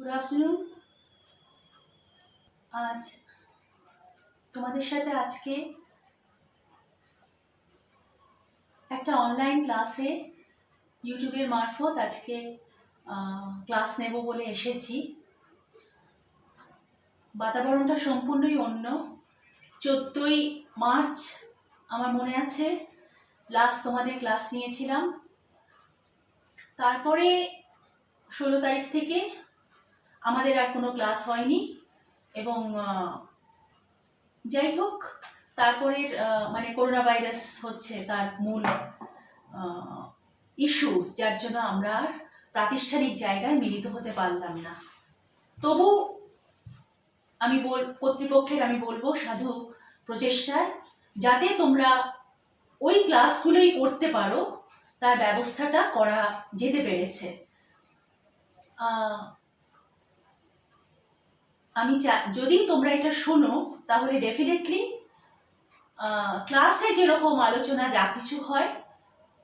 Good afternoon. আজ তোমাদের সাথে আজকে একটা অনলাইন ক্লাসে ইউটিউবের মারফত আজকে ক্লাস নেব বলে এসেছি। বাতাবরণটা সম্পূর্ণই অন্য। 14ই মার্চ আমার মনে আছে লাস্ট তোমাদের ক্লাস নিয়েছিলাম। তারপরে 16 তারিখ থেকে আমাদের আর কোনো ক্লাস হয়নি এবং যাই হোক তারপরে মানে করোনা ভাইরাস হচ্ছে তার মূল ইস্যু, যার জন্য আমরা আর প্রাতিষ্ঠানিক জায়গায় মিলিত হতে পারলাম না। তবু আমি কর্তৃপক্ষের আমি বলবো সাধু প্রচেষ্টায় যাতে তোমরা ওই ক্লাসগুলোই করতে পারো তার ব্যবস্থাটা করা যেতে পেরেছে। আমি যদি তোমরা এটা শোনো তাহলে ডেফিনেটলি ক্লাসে যেরকম আলোচনা যা কিছু হয়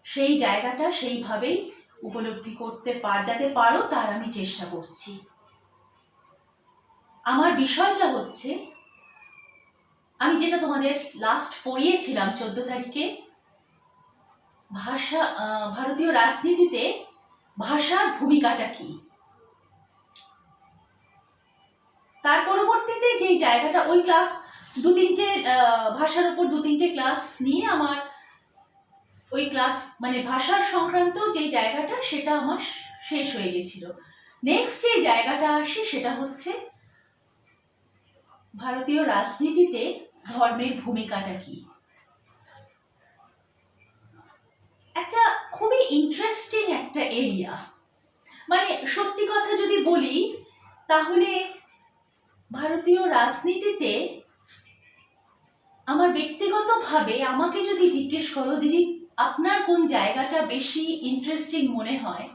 সেই জায়গাটা সেইভাবেই উপলব্ধি করতে যাতে পারো তার আমি চেষ্টা করছি। আমার বিষয়টা হচ্ছে আমি যেটা তোমাদের লাস্ট পড়িয়েছিলাম 14 তারিখে, ভারতীয় রাজনীতিতে ভাষার ভূমিকাটা কি। তার পরবর্তীতে যে জায়গাটা ওই ক্লাস ভাষার উপর 2-3টে ক্লাস নিয়ে আমার ওই ক্লাস মানে ভাষার সংক্রান্ত যে জায়গাটা সেটা আমার শেষ হয়ে গেছিল। নেক্সট যে জায়গাটা আসে সেটা হচ্ছে ভারতীয় রাজনীতিতে ধর্মের ভূমিকাটা কি। একটা খুবই ইন্টারেস্টিং একটা এরিয়া। মানে সত্যি কথা যদি বলি তাহলে ভারতীয় রাজনীতিতে আমার ব্যক্তিগতভাবে আমাকে যদি জিজ্ঞেস করো দিদি আপনার কোন জায়গাটা বেশি ইন্টারেস্টিং মনে হয়,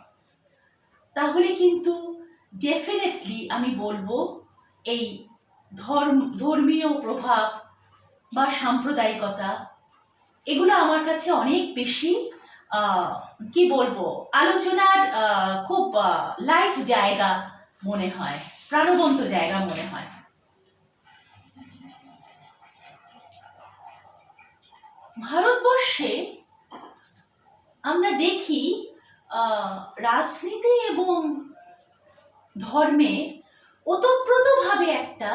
তাহলে কিন্তু ডেফিনেটলি আমি বলবো এই ধর্মীয় প্রভাব বা সাম্প্রদায়িকতা, এগুলো আমার কাছে অনেক বেশি কি বলবো আলোচনার খুব লাইভ জায়গা মনে হয়, প্রাণবন্ত জায়গা মনে হয়। ভারতবর্ষে আমরা দেখি রাজনীতি এবং ধর্মে ওতপ্রোতভাবে একটা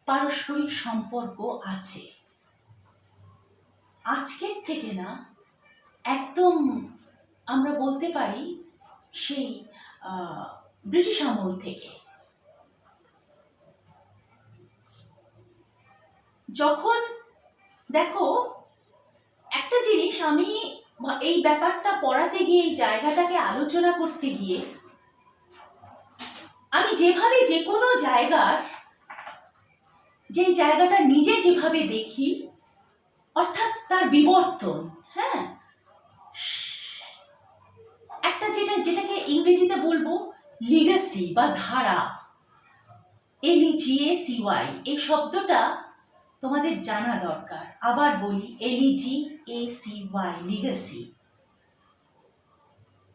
পারস্পরিক সম্পর্ক আছে। আজকের থেকে না, একদম আমরা বলতে পারি সেই ব্রিটিশ আমল থেকে। যখন দেখো একটা জিনিস, আমি এই ব্যাপারটা পড়াতে গিয়ে এই জায়গাটাকে আলোচনা করতে গিয়ে আমি যেভাবে যে কোনো যেই জায়গাটা নিজে যেভাবে দেখি, অর্থাৎ তার বিবর্তন, হ্যাঁ, একটা যেটাকে ইংরেজিতে বলবো লিগেসি বা ধারা, LEGACY, এই শব্দটা তোমাদের জানা দরকার। আবার বলি LEGACY, লিগেসি।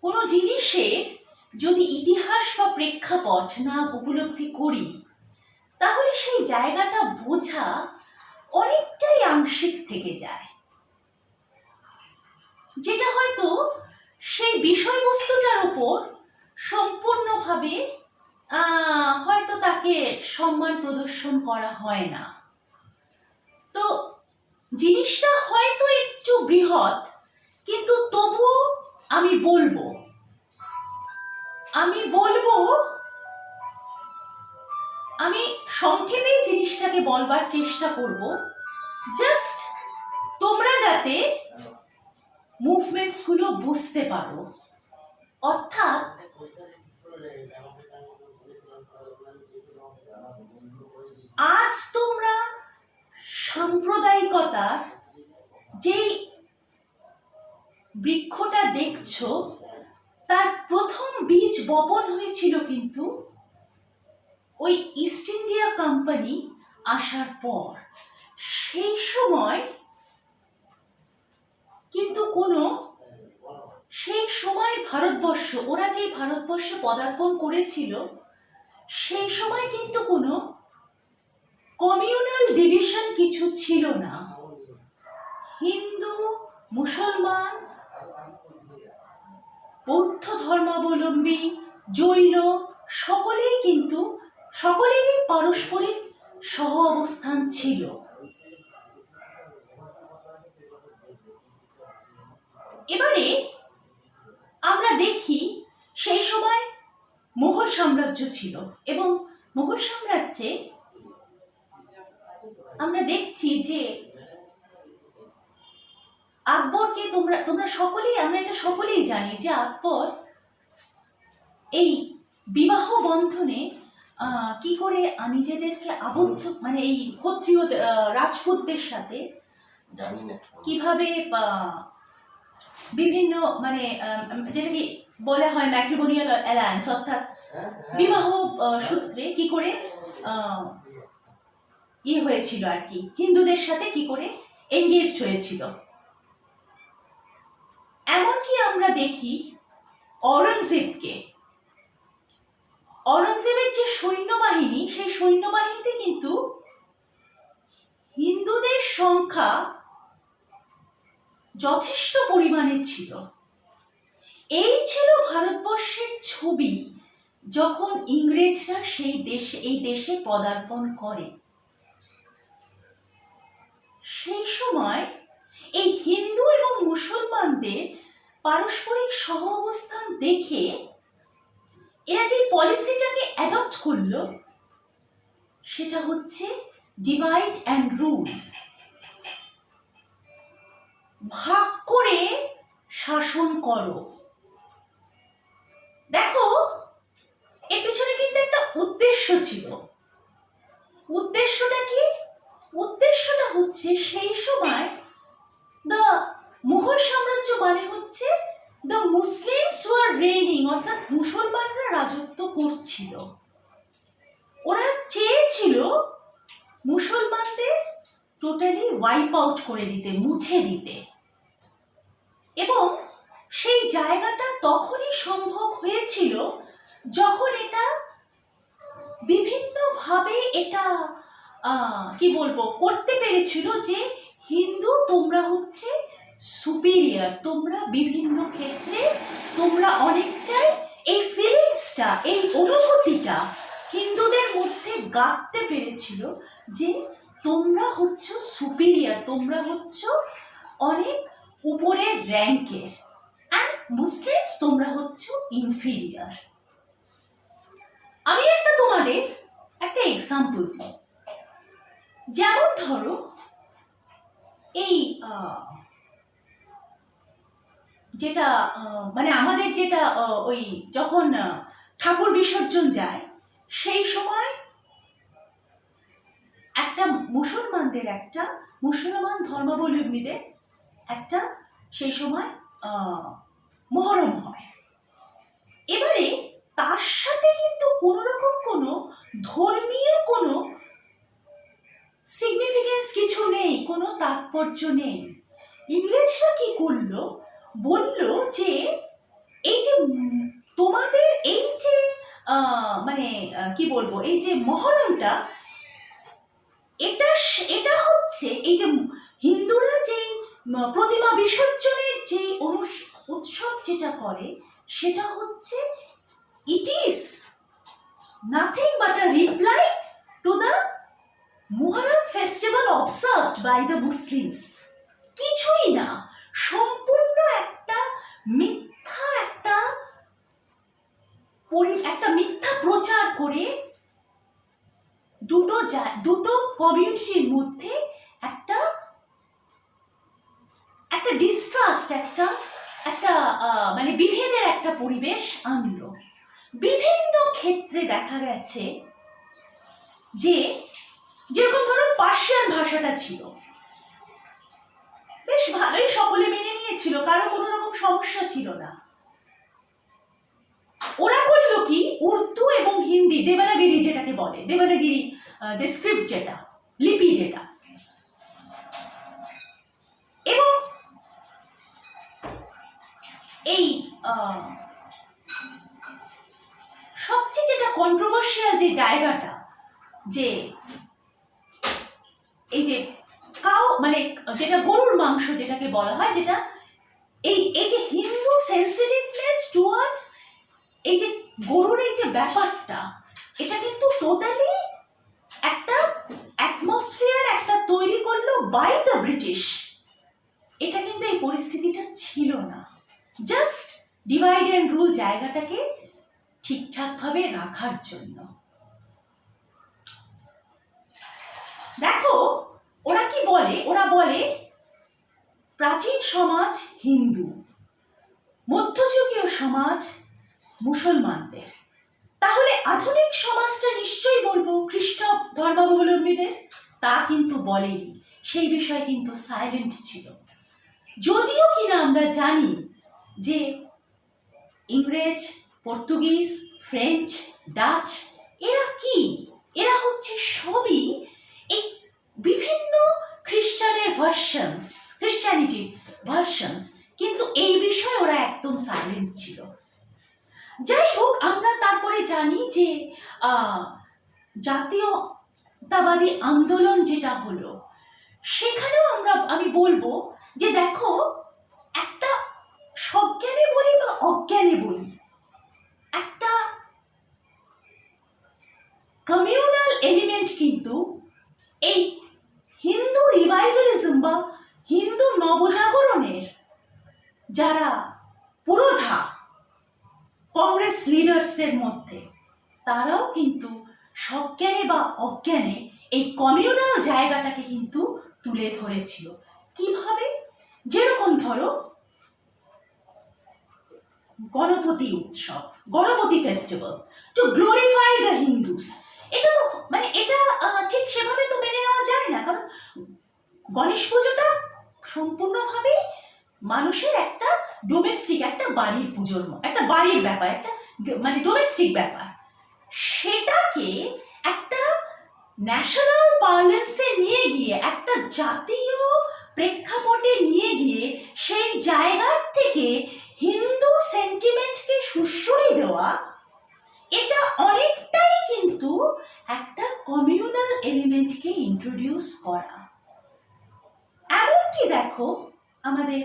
কোনো জিনিসের যদি ইতিহাস বা প্রেক্ষাপট না উপলব্ধি করি তাহলে সেই জায়গাটা বোঝা অনেকটাই আংশিক থেকে যায়, যেটা হয়তো সেই বিষয়বস্তুটার উপর সম্পূর্ণভাবে হয়তো তাকে সম্মান প্রদর্শন করা হয় না। তো জিনিসটা হয়তো একটু বৃহৎ, কিন্তু তবুও আমি বলবো আমি সংক্ষেপে জিনিসটাকে বলবার চেষ্টা করব, জাস্ট তোমরা যাতে মুভমেন্টস গুলো বুঝতে পারো। অর্থাৎ আজ তোমরা সাম্প্রদায়িকতার যেই বৃক্ষটা দেখছো তার প্রথম বীজ বপন হয়েছিল কিন্তু ওই ইস্ট ইন্ডিয়া কোম্পানি আসার পর। সেই সময় কিন্তু সেই সময় ভারতবর্ষ, ওরা যে ভারতবর্ষে পদার্পণ করেছিল সেই সময় কিন্তু কোনো কমিউনাল ডিভিশন কিছু ছিল না। হিন্দু, মুসলমান, বৌদ্ধ ধর্মাবলম্বী, জৈন সকলেরই পারস্পরিক সহ অবস্থান ছিল। এবারে আমরা দেখি সেই সময় মুঘল সাম্রাজ্য ছিল, এবং মুঘল সাম্রাজ্যে আমরা দেখছি যে আকবরকে তোমরা সকলেই, আমরা এটা সকলেই জানি যে আকবর এই বিবাহ বন্ধনে কি করে নিজেদেরকে আবদ্ধ, মানে এই ক্ষত্রিয় রাজপুতদের সাথে কিভাবে বিভিন্ন, মানে যেটাকে বলা হয় ম্যাট্রিমোনিয়াল অ্যালায়েন্স, অর্থাৎ বিবাহ সূত্রে কি করে হয়েছিল আর কি, হিন্দুদের সাথে কি করে এনগেজড হয়েছিল। এমনকি আমরা দেখি অরঙ্গজেবের যে সৈন্যবাহিনী, সেই সৈন্যবাহিনীতে কিন্তু হিন্দুদের সংখ্যা যথেষ্ট পরিমাণে ছিল। এই ছিল ভারতবর্ষের ছবি যখন ইংরেজরা এই দেশে পদার্পণ করে। সেই সময় এই হিন্দু এবং মুসলমানদের পারস্পরিক সহ অবস্থান দেখে এরা যে পলিসিটাকে অ্যাডপ্ট করলো, সেটা হচ্ছে ডিভাইড অ্যান্ড রুল, ভাগ করে শাসন করো। দেখো, এর পিছনে কিন্তু একটা উদ্দেশ্য ছিল। উদ্দেশ্যটা কি? উদ্দেশ্যটা হচ্ছে সেই সময় মুঘল সাম্রাজ্য মানে হচ্ছে দ্য মুসলিমস ওয়ার রেইনিং, অর্থাৎ মুসলমানরা রাজত্ব করছিল। ওরা চেয়েছিল মুসলমানদের টোটালি ওয়াইপ আউট করে দিতে, মুছে দিতে, এবং সেই জায়গাটা তখনই সম্ভব হয়েছিল যখন এটা বিভিন্নভাবে কি বলবো করতে পেরেছিল যে হিন্দু তোমরা হচ্ছে সুপিরিয়র, তোমরা বিভিন্ন ক্ষেত্রে তোমরা অনেকটাই, এই ফিলিংসটা, এই অনুভূতিটা হিন্দুদের মধ্যে গাঁথতে পেরেছিল যে তোমরা হচ্ছে সুপিরিয়র, তোমরা হচ্ছে অনেক উপরের র্যাঙ্কের, অ্যান্ড মুসলিমস তোমরা হচ্ছে ইনফিরিয়র। আমি তোমাদের একটা এক্সাম্পল দিই। যেমন ধরো, এই যেটা মানে আমাদের যেটা ওই যখন ঠাকুর বিসর্জন যায়, সেই সময় মুসলমান ধর্মাবলম্বীদের একটা সেই সময় মহরম হয়। এবারে তার সাথে কিন্তু কোনো রকম কোনো ধর্মীয় কোনো সিগনিফিকেন্স কিছু নেই, কোনো তাৎপর্য নেই। ইংরেজরা কি করলো, বলল যে এই যে তোমাদের এই যে মানে কি বলবো, এই যে মহরমটা, এটা হচ্ছে এই যে হিন্দুরা যে প্রতিমা বিসর্জনের যে উৎসব যেটা করে, সেটা হচ্ছে it is nothing but a reply to the Muharram festival observed by the Muslims. কিছুই না, সম্পূর্ণ একটা মিথ্যা প্রচার করে দুটো কমিউনিটির মধ্যে একটা ডিস্ট্রাস্ট, একটা মানে বিভেদের একটা পরিবেশ আনলো। বিভিন্ন ক্ষেত্রে দেখা গেছে যে যেরকম ধরো পার্সিয়ান ভাষাটা ছিল, বেশ ভালোই সকলে মেনে নিয়েছিল, কারো কোনো রকম সমস্যা ছিল না। ওরা বললো কি, উর্দু এবং হিন্দি, দেবনাগিরি যেটাকে বলে, দেবনাগিরি যে স্ক্রিপ্ট, যেটা লিপি, যেটা, এবং এই সবচেয়ে যেটা কন্ট্রোভার্সি কন্ট্রোভার্সিয়াল যে জায়গাটা, যে এই যে কাউ মানে যেটা গরুর মাংস যেটাকে বলা হয়, যেটা এই এই যে হিন্দু সেন্সিটিভনেস টুয়ার্ডস এই যে গরুর এই যে ব্যাপারটা, এটা কিন্তু টোটালি একটা অ্যাটমসফিয়ার একটা তৈরি করলো বাই দ্য ব্রিটিশ। এটা কিন্তু এই পরিস্থিতিটা ছিল না, জাস্ট ডিভাইড অ্যান্ড রুল জায়গাটাকে ঠিকঠাকভাবে রাখার জন্য। দেখো ওরা কি বলে, ওরা বলে প্রাচীন সমাজ হিন্দু, মধ্যযুগীয় সমাজ মুসলমানদের, তাহলে আধুনিক সমাজটা নিশ্চয়ই বলবো খ্রিস্ট ধর্মাবলম্বীদের। তা কিন্তু বলেনি, সেই বিষয়ে কিন্তু সাইলেন্ট ছিল। যদিও কিনা আমরা জানি যে ইংরেজ, পর্তুগিজ, ফ্রেঞ্চ, ডাচ এরা কি, এরা হচ্ছে সবই এই বিভিন্ন খ্রিস্টানের ভার্সনস, খ্রিস্টানিটির ভার্সনস, কিন্তু এই বিষয়ে ওরা একদম সাইলেন্ট ছিল। যাই হোক, আমরা তারপরে জানি যে জাতীয়তাবাদী আন্দোলন যেটা হলো, সেখানেও আমি বলবো যে দেখো, একটা সজ্ঞানে বলি বা অজ্ঞানে বলি, একটা কমিউনাল এলিমেন্ট কিন্তু এই হিন্দু রিভাইভালিজম বা হিন্দু নবজাগরণের যারা পুরোধা কংগ্রেস লিডার্সদের মধ্যে, তারাও কিন্তু সজ্ঞানে বা অজ্ঞানে এই কমিউনাল জায়গাটাকে কিন্তু তুলে ধরেছিল। কিভাবে? যেরকম ধরো গণপতি উৎসব, Ganapati festival, to glorify the Hindus, এটা তো মানে এটা ঠিক সেভাবে তো মেনে নেওয়া যায় না, কারণ গণেশ পুজোটা সম্পূর্ণভাবে মানুষের একটা ডোমেস্টিক, একটা বাড়ির পুজোর, একটা বাড়ির ব্যাপার, একটা মানে ডোমেস্টিক ব্যাপার, সেটাকে একটা ন্যাশনাল পার্লেন্সে নিয়ে গিয়ে, একটা জাতীয় প্রেক্ষাপটে নিয়ে গিয়ে সেই জায়গার থেকে হিন্দু সেন্টিমেন্টকে সুশ্রয় দেওয়া, এটা অনেকটাই কিন্তু একটা কমিউনাল এলিমেন্টকে ইন্ট্রোডিউস করা। এমনকি দেখো আমাদের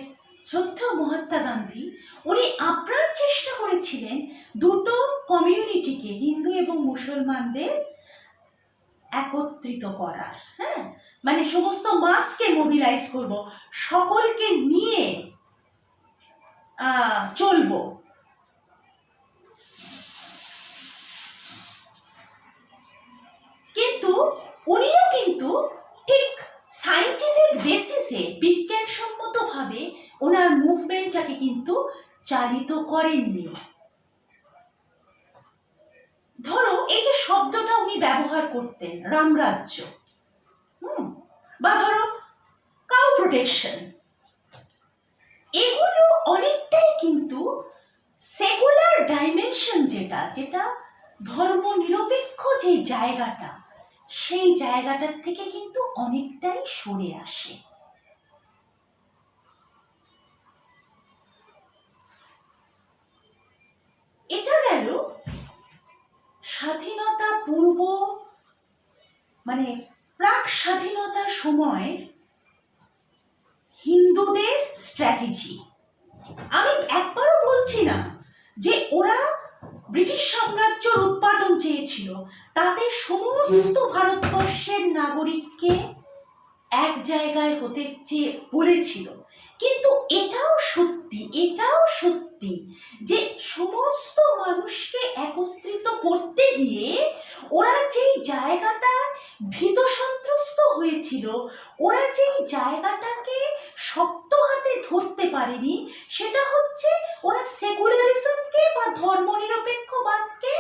শ্রদ্ধেয় মহাত্মা গান্ধী, উনি আপ্রাণ চেষ্টা করেছিলেন দুটো কমিউনিটিকে, হিন্দু এবং মুসলমানদের একত্রিত করার, হ্যাঁ, মানে সমস্ত মাসকে মোবিলাইজ করব, সকলকে নিয়ে চলবো। কিন্তু উনিও কিন্তু ঠিক সায়েন্টিফিক বেসিসে, বিজ্ঞানসম্মতভাবে ওনার মুভমেন্টটাকে কিন্তু চালিত করেননি। ধরো এই যে শব্দটা উনি ব্যবহার করতেন, রামরাজ্য, বা ধরো কাউ প্রোটেকশন, এগুলো অনেকটাই কিন্তু সেকুলার ডাইমেনশন, যেটা ধর্ম নিরপেক্ষ যে জায়গাটা, সেই জায়গাটার থেকে কিন্তু অনেকটাই সরে আসে। এটা গেল স্বাধীনতা পূর্ব, মানে প্রাক স্বাধীনতার সময় হিন্দুদের স্ট্র্যাটেজি। আমি একবারও বলছি না যে ওরা ব্রিটিশ সাম্রাজ্যের উৎপাদন চেয়েছিল, তাতে সমস্ত ভারতবর্ষের নাগরিককে এক জায়গায় হতে চেয়ে বলেছিল, কিন্তু এটাও সত্যি যে সমস্ত মানুষকে একত্রিত করতে গিয়ে ওরা যেই জায়গাটা ভীত সন্ত্রস্ত হয়েছিল, ওরা যেই জায়গাটাকে শক্ত হাতে ধরতে পারেনি, সেটা হচ্ছে ওরা সেকুলারিজমকে বা ধর্মনিরপেক্ষবাদকে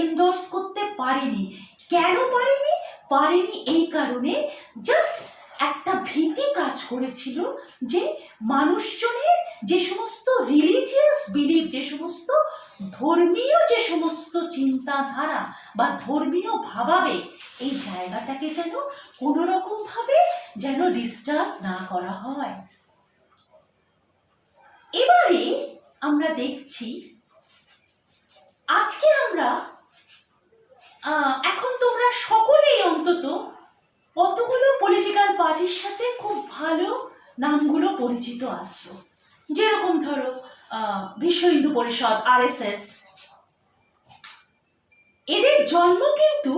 এন্ডোর্স করতে পারেনি। কেন পারেনি এই কারণে, জাস্ট একটা ভীতি কাজ করেছিল যে মানুষজনের যে সমস্ত রিলিজিয়াস বিলিভ, যে সমস্ত ধর্মীয় যে সমস্ত চিন্তাধারা বা ধর্মীয় ভাবাবেগ, এই জায়গাটাকে যেন কোনো রকম ভাবে যেন ডিস্টার্ব না করা হয়। এবারে আমরা দেখছি, আজকে আমরা এখন তোমরা সকলেই অন্তত কতগুলো পলিটিক্যাল পার্টির সাথে খুব ভালো নামগুলো পরিচিত আছো, যেরকম ধরো বিশ্ব হিন্দু পরিষদ, RSS। এদের জন্ম কিন্তু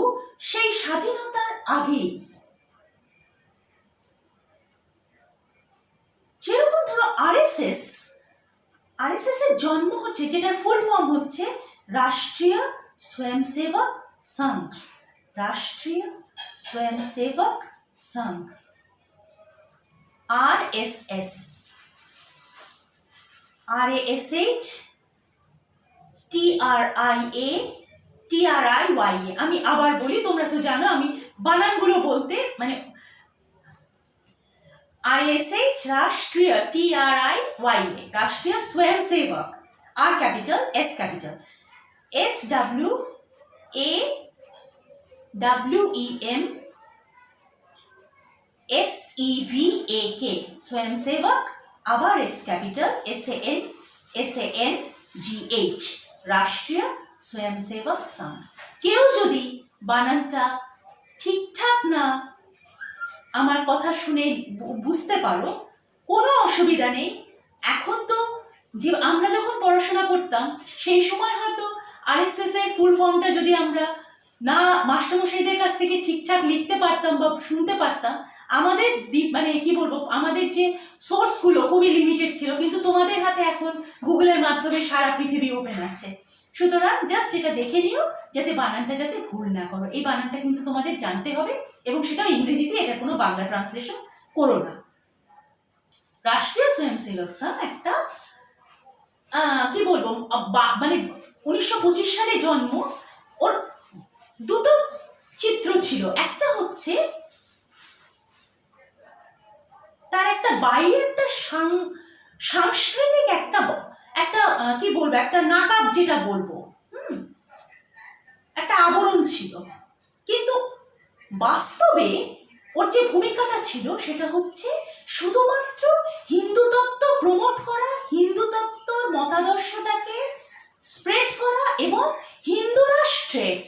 সেই স্বাধীনতার আগেই। যেরকম ধরো RSS এর জন্ম হচ্ছে, যেটার ফুল ফর্ম হচ্ছে রাষ্ট্রীয় স্বয়ংসেবক সংঘ, রাষ্ট্রীয় স্বয়ংসেবক সংঘ, RSS, TRIA। আমি আবার বলি, তোমরা তো জানো আমি বানানগুলো বলতে মানে RSH রাষ্ট্রীয়, TRIA রাষ্ট্রীয় স্বয়ংসেবক, R capital S capital, SWAWEMSEVAK স্বয়ংসেবক, আবার S ক্যাপিটাল SANGH রাষ্ট্রীয় স্বয়ংসেবক সংঘ। কেউ যদি বানানটা ঠিকঠাক না আমার কথা শুনে বুঝতে পারো, কোনো অসুবিধা নেই। এখন তো যে আমরা যখন পড়াশোনা করতাম সেই সময় হয়তো RSS এর ফুল ফর্মটা যদি আমরা না মাস্টারমশাইদের কাছ থেকে ঠিকঠাক লিখতে পারতাম বা শুনতে পারতাম, আমাদের মানে কি বলবো, আমাদের যে সোর্সগুলো খুবই লিমিটেড ছিল। কিন্তু তোমাদের হাতে এখন গুগলের মাধ্যমে সারা পৃথিবী ওপেন আছে, সুতরাং জাস্ট এটা দেখে নিও যাতে বানানটা যাতে ভুল না করো। এই বানানটা কিন্তু তোমাদের জানতে হবে, এবং সেটা ইংরেজিতে, এটা কোনো বাংলা ট্রান্সলেশন করো না। রাষ্ট্রীয় স্বয়ংসেবক সংঘ একটা কি বলবো, মানে 1925 সালে জন্ম। ওর দুটো চিত্র ছিল, একটা হচ্ছে তার একটা বাইরে একটা সাংস্কৃতিক একটা কি বলবো, একটা নাকাব যেটা বলবো, একটা আবরণ ছিল। কিন্তু বাস্তবে ওর যে ভূমিকাটা ছিল সেটা হচ্ছে শুধুমাত্র হিন্দু তত্ত্ব প্রমোট করা, হিন্দু তত্ত্বর মতাদর্শটাকে স্প্রেড করা এবং হিন্দু রাষ্ট্রের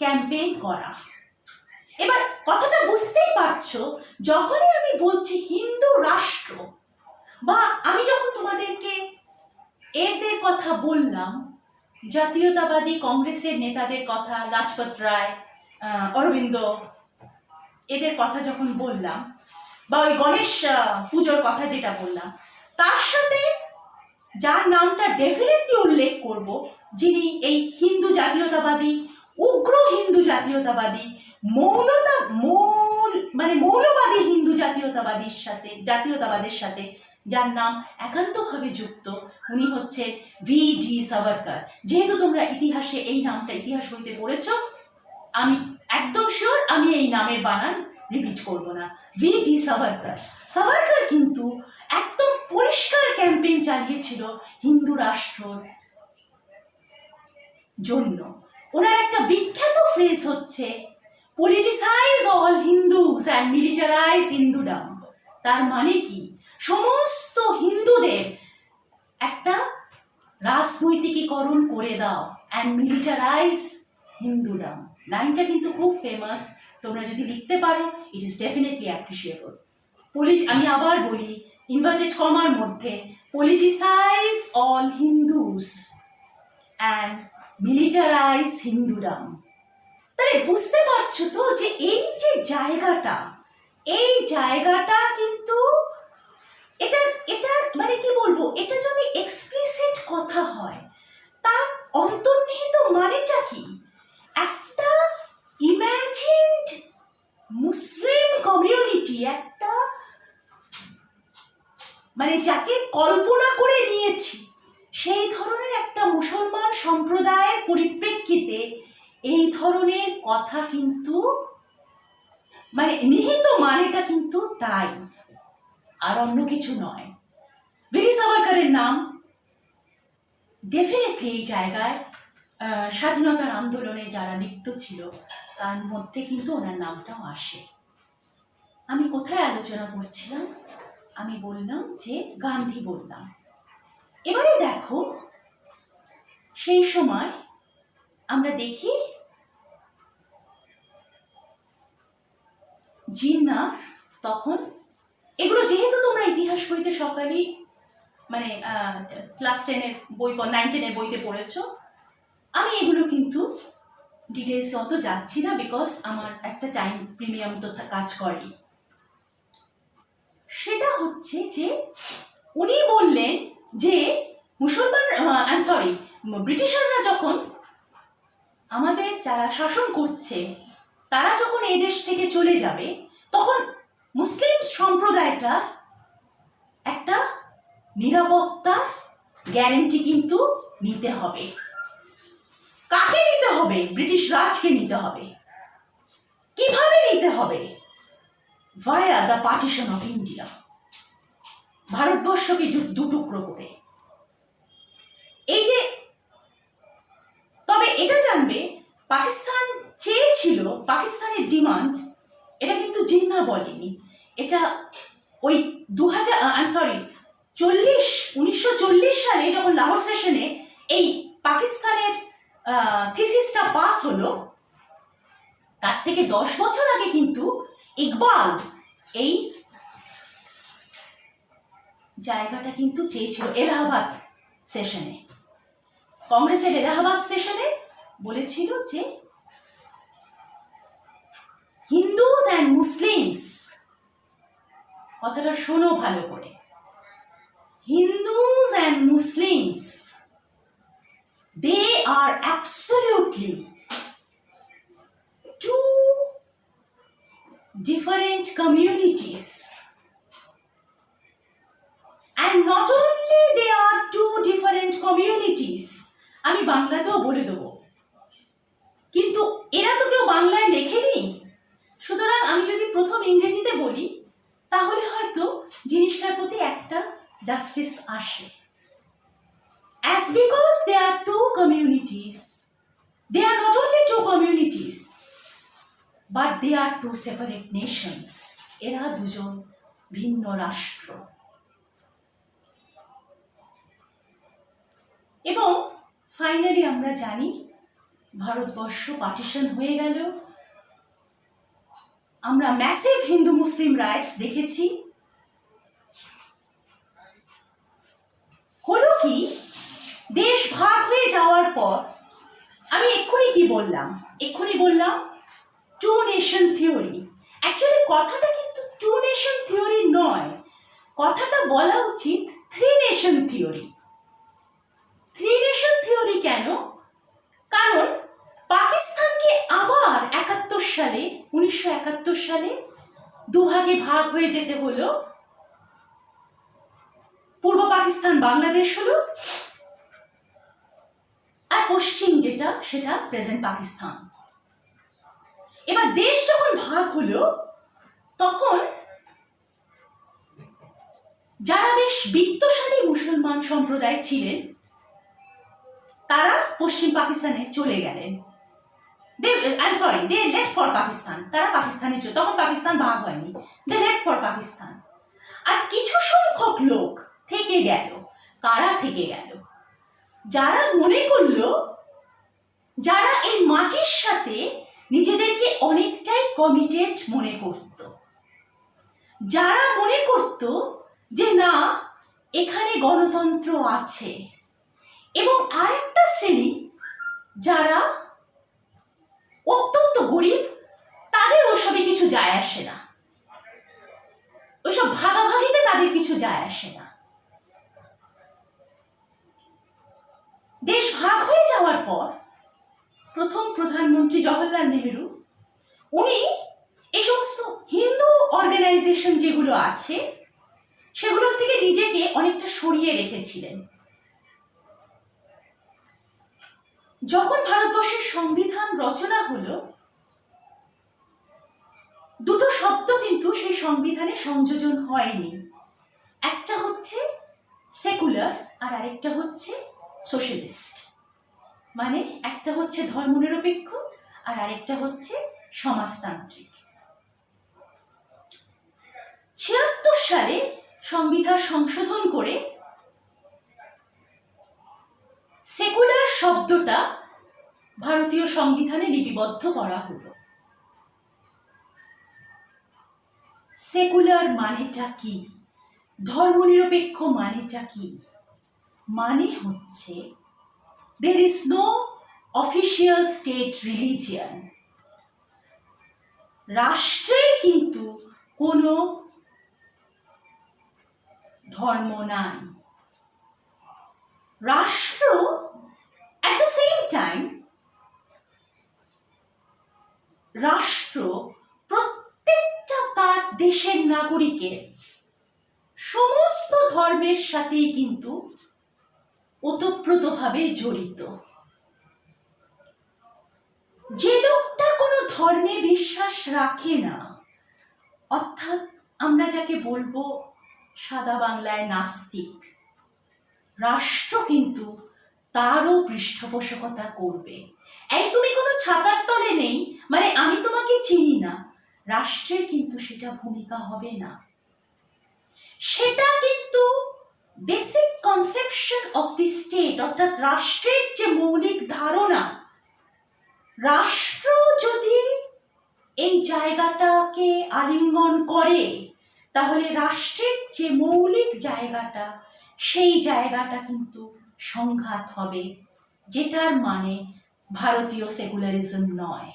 ক্যাম্পেইন করা। এবার কথাটা বুঝতেই পারছো, যখনই আমি বলছি হিন্দু রাষ্ট্র, বা আমি যখন তোমাদেরকে এদের কথা বললাম, জাতীয়তাবাদী কংগ্রেসের নেতাদের কথা, লাজপত রায়, অরবিন্দ, এদের কথা যখন বললাম, বা ওই গণেশ পুজোর কথা যেটা বললাম, তার সাথে যার নামটা ডেফিনেটলি উল্লেখ করব, যিনি এই হিন্দু জাতীয়তাবাদী, উগ্র হিন্দু জাতীয়তাবাদী, মৌলবাদী হিন্দু জাতীয়তাবাদের সাথে যার নাম একান্তভাবে যুক্ত, উনি হচ্ছে VD সাভারকর। যেহেতু তোমরা ইতিহাসে এই নামটা ইতিহাস হইতে পড়েছ, আমি একদম শিওর আমি এই নামের বানান রিপিট করব না। VD সাভারকর। সাভারকর কিন্তু একদম পরিষ্কার ক্যাম্পেইন চালিয়েছিল হিন্দু রাষ্ট্রর জন্য। ওনার একটা বিখ্যাত ফ্রেজ হচ্ছে পলিটিসাইজ অল হিন্দুস অ্যান্ড মিলিটারাইজ হিন্দুডম। তার মানে কি, সমস্ত হিন্দুদের একটা রাজনৈতিকীকরণ করে দাও, অ্যান্ড মিলিটারাইজ হিন্দুডম। লাইনটা কিন্তু খুব ফেমাস, তোমরা যদি লিখতে পারো ইট ইজ ডেফিনেটলি অ্যাপ্রিসিয়েবল। আমি আবার বলি, ইনভার্টেড কমার মধ্যে, পলিটিসাইজ অল হিন্দুস অ্যান্ড মিলিটারাইজ হিন্দুডম। তাহলে বুঝতে পারছো তো যে এই যে জায়গাটা কিন্তু এটা মানে কি বলবো, এটা যদি এক্সপ্লিসিট কথা হয়, তার অন্তর্নিহিত মানেটা কি? একটা ইমাজিনড মুসলিম কমিউনিটি, একটা মানে যাকে কল্পনা করে নিয়েছি, সেই ধরনের একটা মুসলমান সম্প্রদায়ের পরিপ্রেক্ষিতে এই ধরনের কথা কিন্তু মানে নিহিত মানেটা কিন্তু তাই, আর অন্য কিছু নয়। বীর সাভারকরের নাম ডেফিনেটলি এই জায়গায় স্বাধীনতার আন্দোলনে যারা লিপ্ত ছিল তার মধ্যে কিন্তু ওনার নামটাও আসে। আমি কোথায় আলোচনা করছিলাম? আমি বললাম যে গান্ধী বললাম। এবারে দেখো, সেই সময় আমরা দেখি জিন্না তখন, এগুলো যেহেতু তোমরা ইতিহাস বইতে সকালেই মানে ক্লাস 10-এর বই 9-10-এর বইতে পড়েছো, আমি এগুলো কিন্তু ডিটেলসে অত যাচ্ছি না, বিকজ আমার একটা টাইম প্রিমিয়াম তো কাজ করে। সেটা হচ্ছে যে উনি বললেন যে মুসলমান ব্রিটিশাররা যখন আমাদের যারা শাসন করছে তারা যখন এই দেশ থেকে চলে যাবে, তখন মুসলিম সম্প্রদায়টা একটা নিরাপত্তা গ্যারেন্টি কিন্তু নিতে হবে। কাকে নিতে হবে? ব্রিটিশ রাজকে নিতে হবে। কিভাবে নিতে হবে? ভায়া দ্য পার্টিশন অফ ইন্ডিয়া, ভারতবর্ষকে দুটুকরো করে। এই যে, তবে এটা জানবে পাকিস্তান চেয়েছিল, পাকিস্তানের ডিমান্ড, এটা কিন্তু জিন্না বলেনি, এটা ওই 1940 সালে যখন লাহোর সেশনে এই পাকিস্তানের থিসিসটা পাস হলো, তার থেকে 10 বছর আগে কিন্তু ইকবাল এই জায়গাটা কিন্তু চেয়েছিল এলাহাবাদ সেশনে। কংগ্রেসের এলাহাবাদ সেশনে বলেছিল যে হিন্দুস অ্যান্ড মুসলিমস, কথাটা শোনো ভালো করে, Hindus and Muslims, they are absolutely two different communities, and not only they are two different communities, আমি বাংলাতেও বলে দেবো, কিন্তু এরা তো কেউ বাংলায় লেখেনি, সুতরাং আমি যদি প্রথম ইংরেজিতে বলি তাহলে হয়তো জিনিসটার প্রতি একটা জাস্টিস আসে। As because they are two communities, they are not only two communities, but they are two separate nations. এরা দুজন ভিন্ন রাষ্ট্র। এবং ফাইনালি আমরা জানি ভারতবর্ষ পার্টিশন হয়ে গেল। আমরা ম্যাসিভ হিন্দু মুসলিম রাইটস দেখেছি। হলো কি, দেশ ভাগ হয়ে যাওয়ার পর আমি এক্ষুনি বললাম টু নেশন থিওরি। অ্যাকচুয়ালি কথাটা কিন্তু টু নেশন থিওরি নয়, কথাটা বলা উচিত three nation theory. Three nation theory কেন? কারণ পাকিস্তানকে আবার 1971 সালে দুভাগে ভাগ হয়ে যেতে হলো। পূর্ব পাকিস্তান বাংলাদেশ হলো, আর পশ্চিম সেটা প্রেজেন্ট পাকিস্তান। এবার দেশ যখন ভাগ হলো তখন যারা বেশ বিত্তশালী মুসলমান সম্প্রদায় ছিলেন তারা পশ্চিম পাকিস্তানে চলে গেলেন। they left for পাকিস্তান, তারা পাকিস্তানে তখন পাকিস্তান ভাগ হয়নি, they left for পাকিস্তান। আর কিছু সংখ্যক লোক থেকে গেল। কারা থেকে গেল? যারা মনে করলো, যারা এই মাটির সাথে নিজেদেরকে অনেকটাই কমিটেড মনে করত, যারা মনে করত যে না এখানে গণতন্ত্র আছে, এবং আরেকটা শ্রেণী যারা অত্যন্ত গরিব, তাদের ওসবে কিছু যায় আসে না, ওইসব ভাগাভাগিতে তাদের কিছু যায় আসে না। দেশ ভাগ হয়ে যাওয়ার পর প্রথম প্রধানমন্ত্রী জওহরলাল নেহেরু, উনি এই সমস্ত হিন্দু অর্গানাইজেশন যেগুলো আছে সেগুলোর থেকে নিজেকে অনেকটা সরিয়ে রেখেছিলেন। যখন ভারতবর্ষের সংবিধান রচনা হলো, দুটো শব্দ কিন্তু সেই সংবিধানে সংযোজন হয়নি। একটা হচ্ছে সেকুলার আর আরেকটা হচ্ছে সোশ্যালিস্ট। মানে একটা হচ্ছে ধর্মনিরপেক্ষ আর আরেকটা হচ্ছে সমাজতান্ত্রিক। 76 সালে সংবিধান সংশোধন করে সেকুলার শব্দটা ভারতীয় সংবিধানে লিপিবদ্ধ করা হলো। সেকুলার মানেটা কি, ধর্মনিরপেক্ষ মানেটা কি? মানে হচ্ছে there is no official state religion. রাষ্ট্রের কিন্তু কোনো ধর্ম নাই। রাষ্ট্র at the same time রাষ্ট্র প্রত্যেকটা তার দেশের নাগরিকের সমস্ত ধর্মের সাথেই কিন্তু ওতপ্রোতভাবে জড়িত। যে লোকটা কোনো ধর্মে বিশ্বাস রাখে না, অর্থাৎ আমরা যাকে বলবো সাদা বাংলায় নাস্তিক, রাষ্ট্র কিন্তু তারও পৃষ্ঠপোষকতা করবে। এই তুমি কোনো ছাতার তলে নেই মানে আমি তোমাকে চিনি না, রাষ্ট্রের কিন্তু সেটা ভূমিকা হবে না। সেটা কিন্তু basic conception of the state, অর্থাৎ রাষ্ট্রের যে মৌলিক ধারণা, রাষ্ট্র যদি এই জায়গাটাকে আলিঙ্গন করে তাহলে রাষ্ট্রের যে মৌলিক জায়গাটা, সেই জায়গাটা কিন্তু সংঘাত হবে, যেটার মানে ভারতীয় সেকুলারিজম নয়।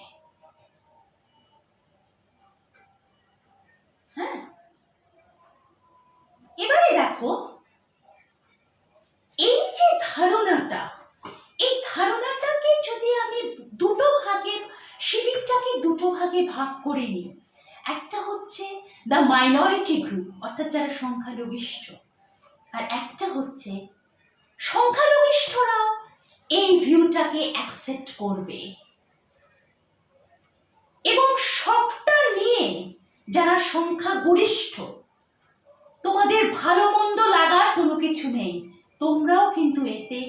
হ্যাঁ, এবারে দেখো এই যে ধারণাটা, এই ধারণাটাকে যদি আমি দুটো ভাগে, শিবিরটাকে দুটো ভাগে ভাগ করে নিই, একটা হচ্ছে দ্য মাইনরিটি গ্রুপ, অর্থাৎ যারা সংখ্যালঘিষ্ঠ, আর একটা হচ্ছে সংখ্যালঘিষ্ঠরাও এই ভিউটাকে অ্যাকসেপ্ট করবে, এবং সবটা নিয়ে যারা সংখ্যাগরিষ্ঠ, তোমাদের ভালো মন্দ লাগার কোনো কিছু নেই, তোমরাও কিন্তু এতে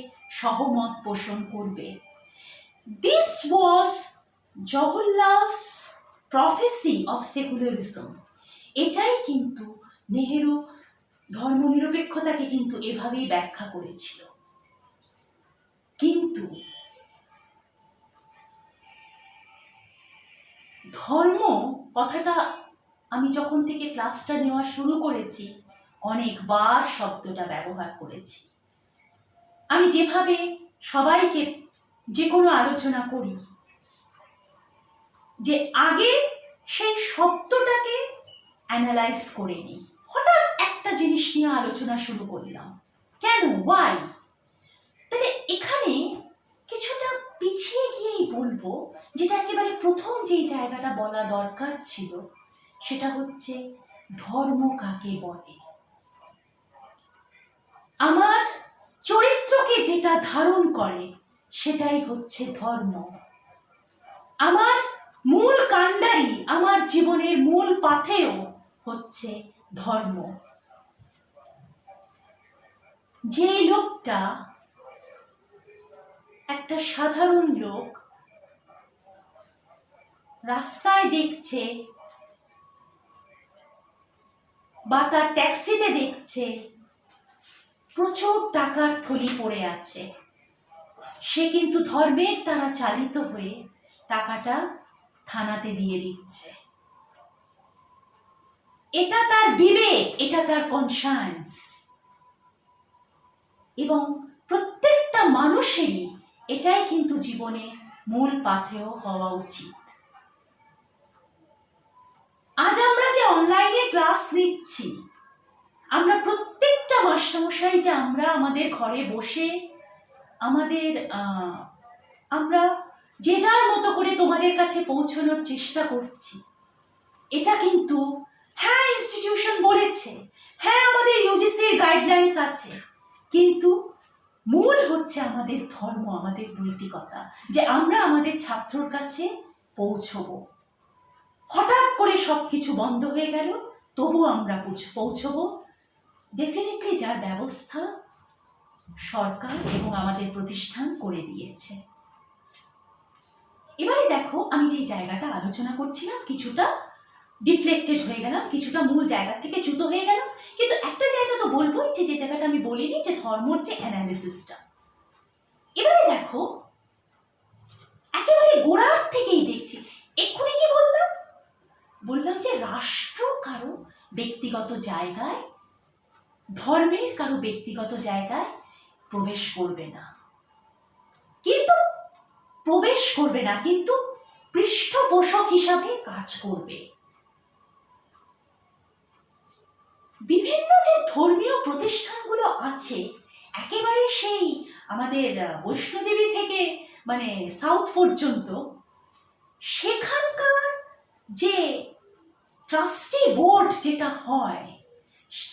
সহমত পোষণ করবে। This was Jawaharlal's prophecy of secularism. এটাই কিন্তু নেহেরু ধর্মনিরপেক্ষতাকে কিন্তু এভাবেই ব্যাখ্যা করেছিল। কিন্তু ধর্ম কথাটা আমি যখন থেকে ক্লাসটা নেওয়া শুরু করেছি অনেকবার শব্দটা ব্যবহার করেছি। আমি যেভাবে সবাইকে যে কোনো আলোচনা করি, যে আগে সেই শব্দটাকে অ্যানালাইজ করে নিই। হঠাৎ একটা জিনিস নিয়ে আলোচনা শুরু করলাম, কেন, ওয়াই? তাহলে এখানে কিছুটা পিছিয়ে গিয়েই বলবো, যেটা একেবারে প্রথম যেই জায়গাটা বলা দরকার ছিল, সেটা হচ্ছে ধর্ম কাকে বলে। আমার চরিত্রকে যেটা ধারণ করে সেটাই হচ্ছে ধর্ম। আমার মূল কাণ্ডারি, আমার জীবনের মূল পাথেয় হচ্ছে ধর্ম। যে লোকটা, একটা সাধারণ লোক, রাস্তায় দেখছে বা তার ট্যাক্সিতে দেখছে প্রচুর টাকার থলি পড়ে আছে, সে কিন্তু ধর্মের দ্বারা চালিত হয়ে টাকাটা থানাতে দিয়ে দিচ্ছে। এটা তার বিবেক, এটা তার কনসায়েন্স, এবং প্রত্যেকটা মানুষেরই এটাই কিন্তু জীবনে মূল পাথেয় হওয়া উচিত। আজ আমরা যে অনলাইনে ক্লাস নিচ্ছি, আমরা প্রত্যেকটা মাস্টারমশাই যে আমরা আমাদের ঘরে বসে আমরা যে যার মতো করে তোমাদের কাছে পৌঁছানোর চেষ্টা করছি, এটা কিন্তু হ্যাঁ ইনস্টিটিউশন বলেছে, হ্যাঁ আমাদের ইউজিসির গাইডলাইন্স আছে, কিন্তু মূল হচ্ছে আমাদের ধর্ম, আমাদের নৈতিকতা, যে আমরা আমাদের ছাত্রর কাছে পৌঁছবো। হঠাৎ করে সব কিছু বন্ধ হয়ে গেল, তবু আমরা পৌঁছবো ডেফিনেটলি যার ব্যবস্থা সরকার এবং আমাদের প্রতিষ্ঠান করে দিয়েছে। এবারে দেখো, আমি যে জায়গাটা আলোচনা করছিলাম কিছুটা ডিফ্লেক্টেড হয়ে গেলাম, কিছুটা মূল জায়গা থেকে চ্যুত হয়ে গেলাম, কিন্তু একটা জায়গা তো বলবোই, যে জায়গাটা আমি বলিনি, যে ধর্মর যে অ্যানালিসিসটা। এবারে দেখো, একেবারে গোড়ার থেকেই দেখছি, এক্ষুনি কি বললাম যে রাষ্ট্র কারো ব্যক্তিগত জায়গায়, ধর্মের কারো ব্যক্তিগত জায়গায় প্রবেশ করবে না, কিন্তু পৃষ্ঠপোষক হিসাবে কাজ করবে। বিভিন্ন যে ধর্মীয় প্রতিষ্ঠানগুলো আছে, একেবারে সেই আমাদের বৈষ্ণোদেবী থেকে মানে সাউথ পর্যন্ত, সেখানকার যে ট্রাস্টি বোর্ড যেটা হয়,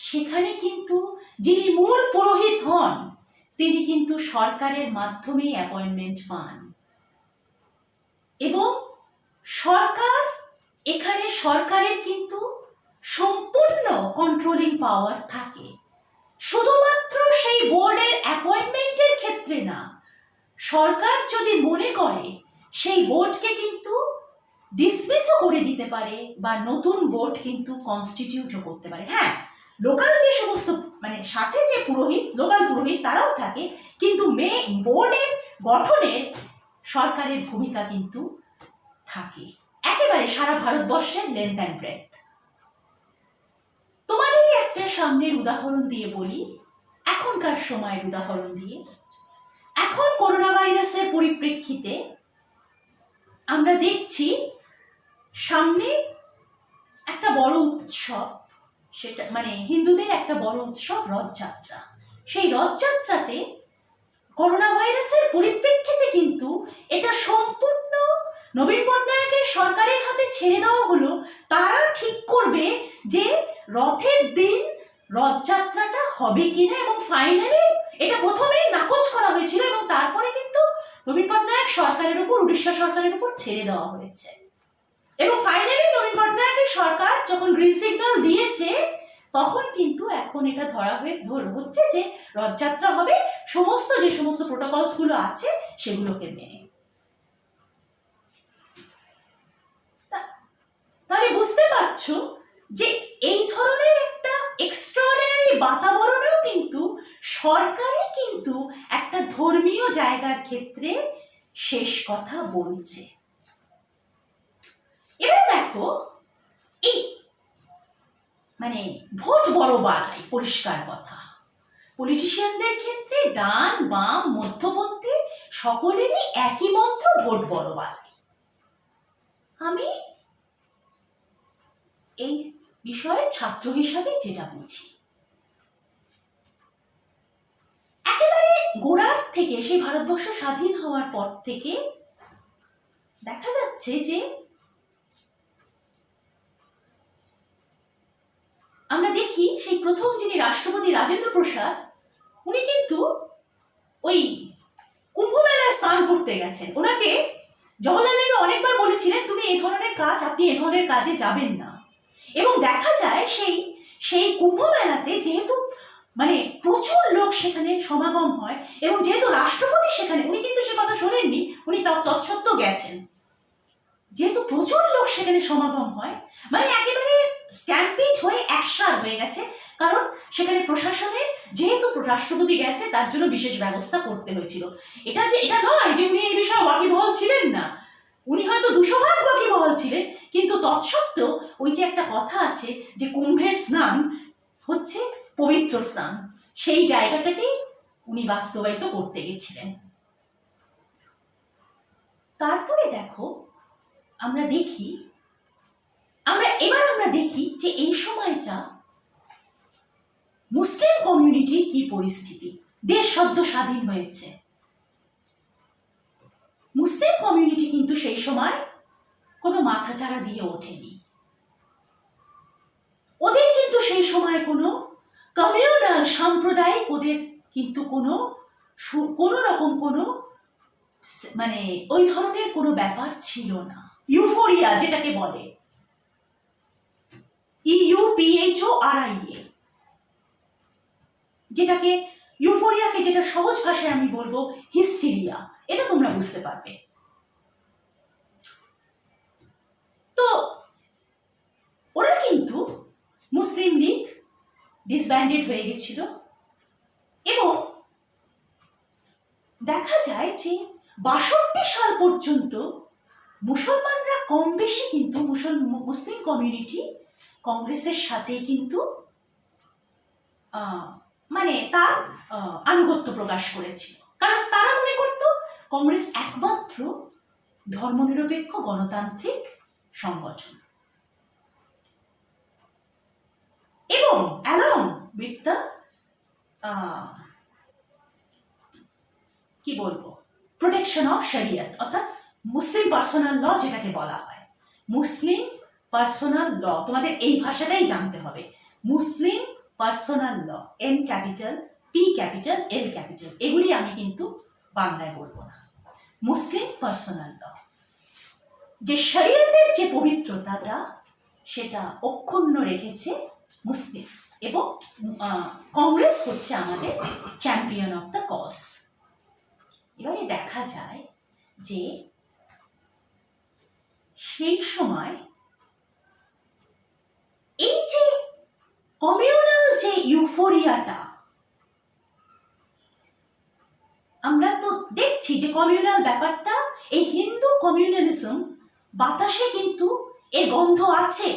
সেখানে কিন্তু যিনি মূল পুরোহিত হন তিনি কিন্তু সরকারের মাধ্যমেই অ্যাপয়েন্টমেন্ট পান, এবং সরকারের কিন্তু সম্পূর্ণ কন্ট্রোলিং পাওয়ার থাকে। শুধুমাত্র সেই বোর্ডের অ্যাপয়েন্টমেন্টের ক্ষেত্রে না, সরকার যদি মনে করে সেই বোর্ডকে কিন্তু ডিসমিসও করে দিতে পারে বা নতুন বোর্ড কিন্তু কনস্টিটিউটও করতে পারে। হ্যাঁ, লোকাল যে সমস্ত মানে সাথে যে লোকাল পুরোহিত তারাও থাকে, কিন্তু বোর্ডের গঠনের সরকারের ভূমিকা কিন্তু থাকে একেবারে সারা ভারতবর্ষের লেন্থ অ্যান্ড ব্রেথ। তোমাদেরই একটা সামনের উদাহরণ দিয়ে বলি, এখনকার সময়ের উদাহরণ দিয়ে। এখন করোনা ভাইরাসের পরিপ্রেক্ষিতে আমরা দেখছি সামনে একটা বড় উৎসব, সেটা মানে হিন্দুদের একটা বড় উৎসব রথযাত্রা। সেই রথযাত্রাতে করোনা ভাইরাসের পরিপ্রেক্ষিতে কিন্তু এটা সম্পূর্ণ নবীন পটনায়কের সরকারের হাতে ছেড়ে দেওয়া হলো। তারা ঠিক করবে যে রথের দিন রথযাত্রাটা হবে কিনা, এবং ফাইনালি এটা প্রথমেই নাকচ করা হয়েছিল এবং তারপরে কিন্তু নবীন পটনায়ক সরকারের উপর, উড়িষ্যা সরকারের উপর ছেড়ে দেওয়া হয়েছে। এবং ফাইনালি নবীন পটনায়কের সরকার যখন গ্রিন সিগন্যাল দিয়েছে, তখন কিন্তু এখন এটা হচ্ছে যে রথযাত্রা হবে যে সমস্ত প্রোটোকলস গুলো আছে সেগুলোকে মেনে। তাহলে বুঝতে পারছো যে এই ধরনের একটা এক্সট্রাঅর্ডিনারি বাতাবরণেও কিন্তু সরকারই কিন্তু একটা ধর্মীয় জায়গার ক্ষেত্রে শেষ কথা বলছে। এবার দেখো, এই মানে ভোট বড় বাড়াই, পরিষ্কার কথা। পলিটিশিয়ানদের ক্ষেত্রে ডান বাম মধ্যপন্থী সকলেরই একই মন্ত্র, ভোট বড় বাড়াই। আমি এই বিষয়ে ছাত্র হিসাবে যেটা বুঝি, একেবারে গোড়ার থেকে সেই ভারতবর্ষ স্বাধীন হওয়ার পর থেকে দেখা যাচ্ছে যে আমরা দেখি সেই প্রথম যিনি রাষ্ট্রপতি রাজেন্দ্র প্রসাদ, উনি কিন্তু ওই কুম্ভ মেলায় স্নান করতে গেছেন। ওনাকে জওহরলাল নেহরু অনেকবার বলেছিলেন তুমি এই ধরনের কাজ, আপনি এই ধরনের কাজে যাবেন না। এবং দেখা যায় সেই কুম্ভ মেলাতে যেহেতু মানে প্রচুর লোক সেখানে সমাগম হয়, এবং যেহেতু রাষ্ট্রপতি সেখানে, উনি কিন্তু সে কথা শোনেননি, উনি তৎসত্ত্বেও গেছেন। যেহেতু প্রচুর লোক সেখানে সমাগম হয়, মানে একেবারে স্ট্যাম্পিড হয়ে একসার হয়ে গেছে, কারণ সেখানে প্রশাসনের যেহেতু রাষ্ট্রপতি গেছে তার জন্য বিশেষ ব্যবস্থা করতে হয়েছিল। এটা নয় যে উনি এই বিষয়ে ওয়াকিবহাল ছিলেন না, উনি হয়তো 200 ভাগ ওয়াকিবহাল ছিলেন, কিন্তু তৎসত্ত্বেও ওই যে একটা কথা আছে যে কুম্ভের স্নান হচ্ছে পবিত্র স্নান, সেই জায়গাটাকেই উনি বাস্তবায়িত করতে গেছিলেন। তারপরে দেখো, আমরা দেখি যে এই সময়টা মুসলিম কমিউনিটির কি পরিস্থিতি। দেশ সদ্য স্বাধীন হয়েছে, মুসলিম কমিউনিটি কিন্তু সেই সময় কোনো মাথাচাড়া দিয়ে ওঠেনি। ওদের কিন্তু সেই সময় কোনো কমিউনাল সাম্প্রদায়িক, ওদের কিন্তু কোনো রকম কোনো মানে ওই ধরনের কোনো ব্যাপার ছিল না। ইউফোরিয়া যেটাকে বলে, EUPHORIA, যেটাকে ইউফোরিয়াকে যেটা সহজ ভাষায় আমি বলবো হিস্টেরিয়া, এটা তোমরা বুঝতে পারবে। তো ওরা কিন্তু মুসলিম লীগ ডিসব্যান্ডেড হয়ে গেছিল, এবং দেখা যায় যে 62 সাল পর্যন্ত মুসলমানরা কম বেশি কিন্তু মুসলিম কংগ্রেসের সাথে কিন্তু মানে তার আনুগত্য প্রকাশ করেছিল, কারণ তারা মনে করত কংগ্রেস একমাত্র ধর্মনিরপেক্ষ গণতান্ত্রিক সংগঠন। এবং অ্যালং উইথ দ্য কি বলবো প্রোটেকশন অফ শরিয়ত, অর্থাৎ মুসলিম পার্সোনাল ল যেটাকে বলা হয়, মুসলিম পার্সোনাল ল, তোমাদের এই ভাষাটাই জানতে হবে, Muslim personal law, M capital, P capital, L capital, এগুলি আমি কিন্তু বাংলায় বলবো না। মুসলিম পার্সোনাল ল, যে শরিয়তের যে পবিত্রতাটা সেটা অক্ষুণ্ণ রেখেছে মুসলিম, এবং কংগ্রেস হচ্ছে আমাদের চ্যাম্পিয়ন অফ দ্য কজ। এবারে দেখা যায় যে সেই সময় এই যে কমিউনাল যে ইউফোরিয়াটা, আমরা তো দেখছি যে কমিউনাল ব্যাপারটা, এই হিন্দু কমিউনালিজম বাতাসে কিন্তু এর গন্ধ আছে।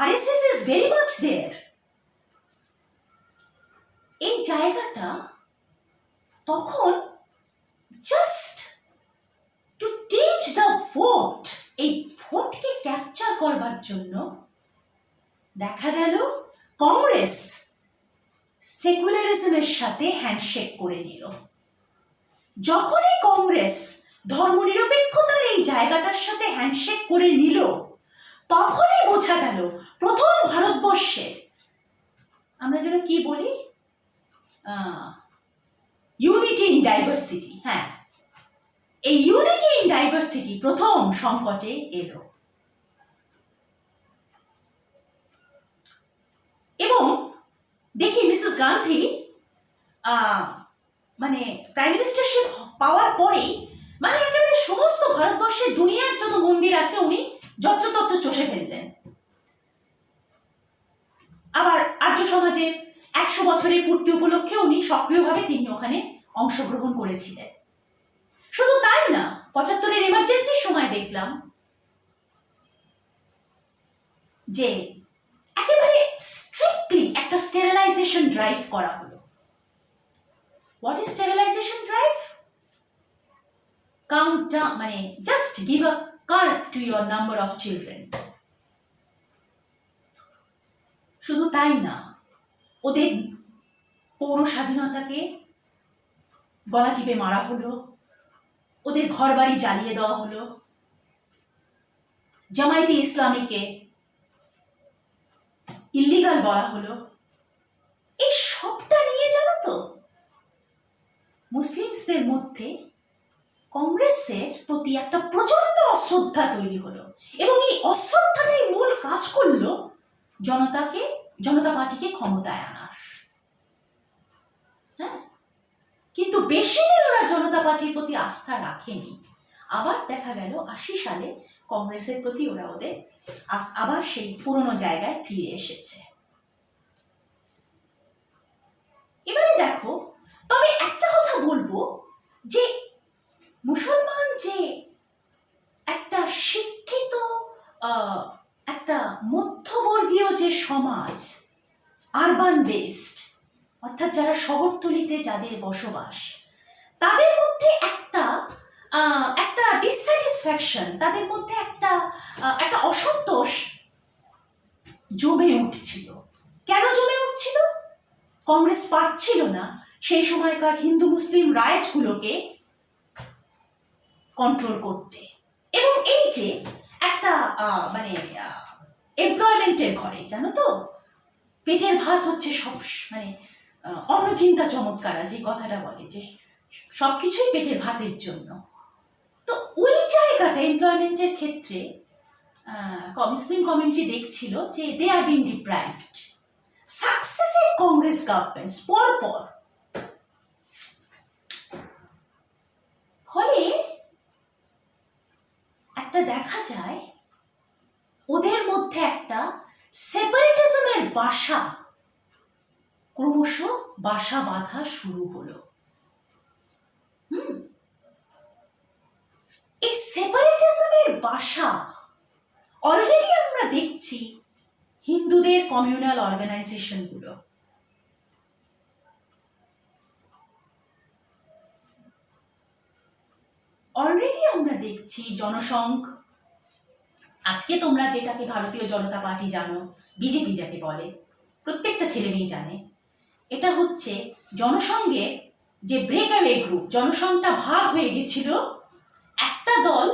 RSS is very much there. এই জায়গাটা তখন just to teach the vote, এই ভোটকে ক্যাপচার করবার জন্য দেখা গেল কংগ্রেস সেকুলারিজমের সাথে হ্যান্ডশেক করে নিল। যখনই কংগ্রেস ধর্মনিরপেক্ষতার এই জায়গাটার সাথে হ্যান্ডশেক করে নিল, তখনই বোঝা গেল প্রথম ভারতবর্ষে আমরা যেটা কি বলি ইউনিটি ইন ডাইভার্সিটি, হ্যাঁ, এই ইউনিটি ইন ডাইভার্সিটি প্রথম সংকটে এলো। এবং দেখি মিসেস গান্ধী মানে প্রাইম মিনিস্টারশিপ পাওয়ার পরেই মানে একেবারে সমস্ত ভারতবর্ষের দুনিয়ার যত মন্দির আছে উনি যত্রতত্র চষে ফেললেন। আবার আর্য সমাজের 100 বছরের পূর্তি উপলক্ষে উনি সক্রিয়ভাবে তিনি ওখানে অংশগ্রহণ করেছিলেন। শুধু তাই না, 75-এর এমার্জেন্সির সময় দেখলাম যে একেবারে স্ট্রিক্টলি একটা স্টেরিলাইজেশন ড্রাইভ করা হলো। What is sterilisation drive? Count down, মানে just give a card to your number of children. শুধু তাই না, ওদের পৌর স্বাধীনতাকে গলা টিপে মারা হলো, ওদের ঘর বাড়ি জ্বালিয়ে দেওয়া হলো, জামায়াতে ইসলামীকে ইল্লিগাল বলা হলো। এই সবটা নিয়ে জানো তো মুসলিমসদের মধ্যে কংগ্রেসের প্রতি একটা প্রচন্ড অশ্রদ্ধা তৈরি হলো, এবং এই অশ্রদ্ধাটাই মূল কাজ করলো জনতা পার্টিকে ক্ষমতায় আনার। হ্যাঁ, কিন্তু বেশি দিন ওরা জনতা পার্টির প্রতি আস্থা রাখেনি। আবার দেখা গেল 80 সালে কংগ্রেসের প্রতি ওদের আবার সেই পুরনো জায়গায় ফিরে এসেছে। এবারে দেখো, তবে একটা কথা বলবো যে মুসলমান যে একটা শিক্ষিত একটা মধ্যবর্গীয় যে সমাজ, আরবান বেসড, অর্থাৎ যারা শহরতলিতে যাদের বসবাস, তাদের মধ্যে একটা ডিসস্যাটিসফ্যাকশন, তাদের মধ্যে একটা অসন্তোষ জমে উঠছিল। কেন জমে উঠছিল? কংগ্রেস পারছিল না সেই সময়কার হিন্দু মুসলিম রাইটগুলোকে কন্ট্রোল করতে। এবং এই যে একটা মানে এমপ্লয়মেন্টের ঘরে, জানো তো, পেটের ভাত হচ্ছে সব, মানে অন্য চিন্তা চমৎকারা যে কথাটা বলে যে সবকিছুই পেটের ভাতের জন্য। তো ওই জায়গাটা এমপ্লয়মেন্টের ক্ষেত্রে মুসলিম কমিউনিটি দেখছিল যে they are being deprived. Successive Congress governments পরপর, ফলে একটা দেখা যায় ওদের মধ্যে একটা সেপারেটিজমের বাসা ক্রমশ বাসা বাঁধা শুরু হলো। এই সেপারেটিজমের বাসা অলরেডি আমরা দেখছি হিন্দুদের কমিউনাল অর্গানাইজেশনগুলো, অলরেডি আমরা দেখছি জনসংঘ, আজকে তোমরা যেটাকে ভারতীয় জনতা পার্টি জানো, বিজেপি যাকে বলে, প্রত্যেকটা ছেলে মেয়ে জানে, এটা হচ্ছে জনসংঘের যে ব্রেকঅ্যাওয়ে গ্রুপ। জনসংঘটা ভাগ হয়ে গেছিল, একটা দল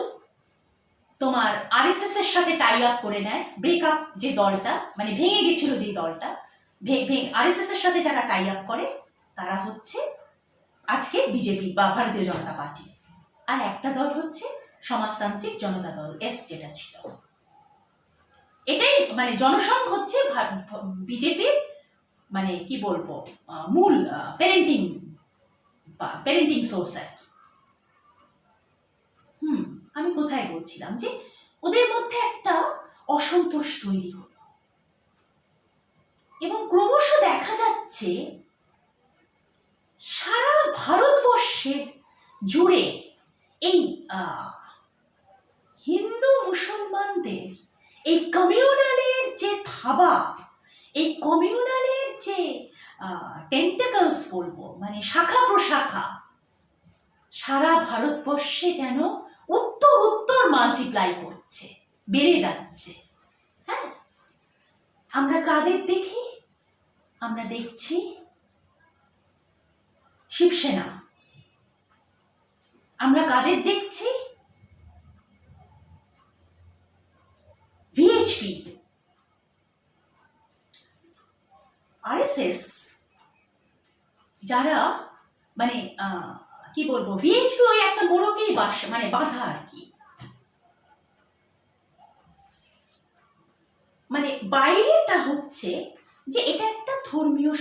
তোমার আরএসএস এর সাথে টাই আপ করে নেয়, ব্রেকআপ যে দলটা, মানে ভেঙে গেছিল যে দলটা, আরএসএস এর সাথে যারা টাই আপ করে তারা হচ্ছে আজকে বিজেপি বা ভারতীয় জনতা পার্টি, আর একটা দল হচ্ছে সমাজতান্ত্রিক জনতা দল, এস যেটা ছিল। এটাই মানে জনসংঘ হচ্ছে বিজেপির মানে কি বলবো মূল প্যারেন্টিং সোর্স আর কি। আমি কোথায় বলছিলাম যে ওদের মধ্যে একটা অসন্তোষ তৈরি হলো, এবং ক্রমশ দেখা যাচ্ছে সারা ভারতবর্ষের জুড়ে এই হিন্দু মুসলমানদের এই কমিউনালের যে থাবা, এই কমিউনালের যে টেন্টাকলস বলবো, মানে শাখা প্রশাখা, সারা ভারতবর্ষে যেন উত্তর উত্তর মাল্টিপ্লাই করছে, বেড়ে যাচ্ছে। হ্যাঁ, আমরা কাদের দেখি? আমরা দেখছি শিবসেনা। আমরা কাদের দেখছি? ভিএইচপি, আরএসএস, যারা মানে কি বলবো, ভিএইচপি ওই একটা মোড়কেই মানে বাধা আর কি, মানে বাইরেটা হচ্ছে যে এটা একটা ধর্মীয়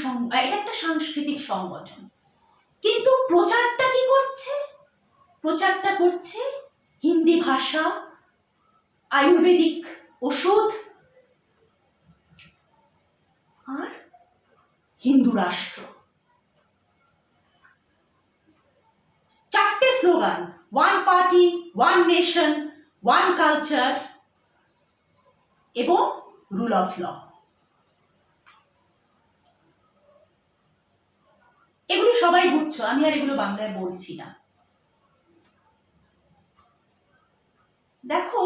এটা একটা সাংস্কৃতিক সংগঠন, কিন্তু প্রচারটা কি করছে? প্রচারটা করছে হিন্দি ভাষা, আয়ুর্বেদিক ওষুধ, আর হিন্দু রাষ্ট্র। চারটে slogan, one party, one nation, one culture এবং রুল অফ ল। এগুলি সবাই বুঝছো, আমি আর এগুলো বাংলায় বলছি না। দেখো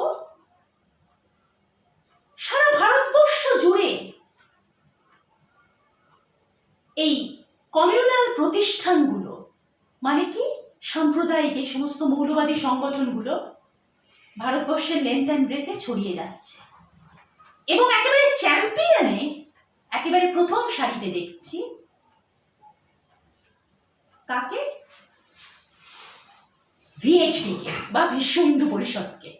সারা ভারতবর্ষ জুড়ে এই কমিউনাল প্রতিষ্ঠানগুলো, মানে কি সাম্প্রদায়িক এই সমস্ত মৌলবাদী সংগঠনগুলো ভারতবর্ষের লেন্থ অ্যান্ড ব্রেথে ছড়িয়ে যাচ্ছে, এবং একেবারে চ্যাম্পিয়নে, একেবারে প্রথম সারিতে দেখছি কাকে? ভিএইচপি কে বা বিশ্ব হিন্দু পরিষদকে।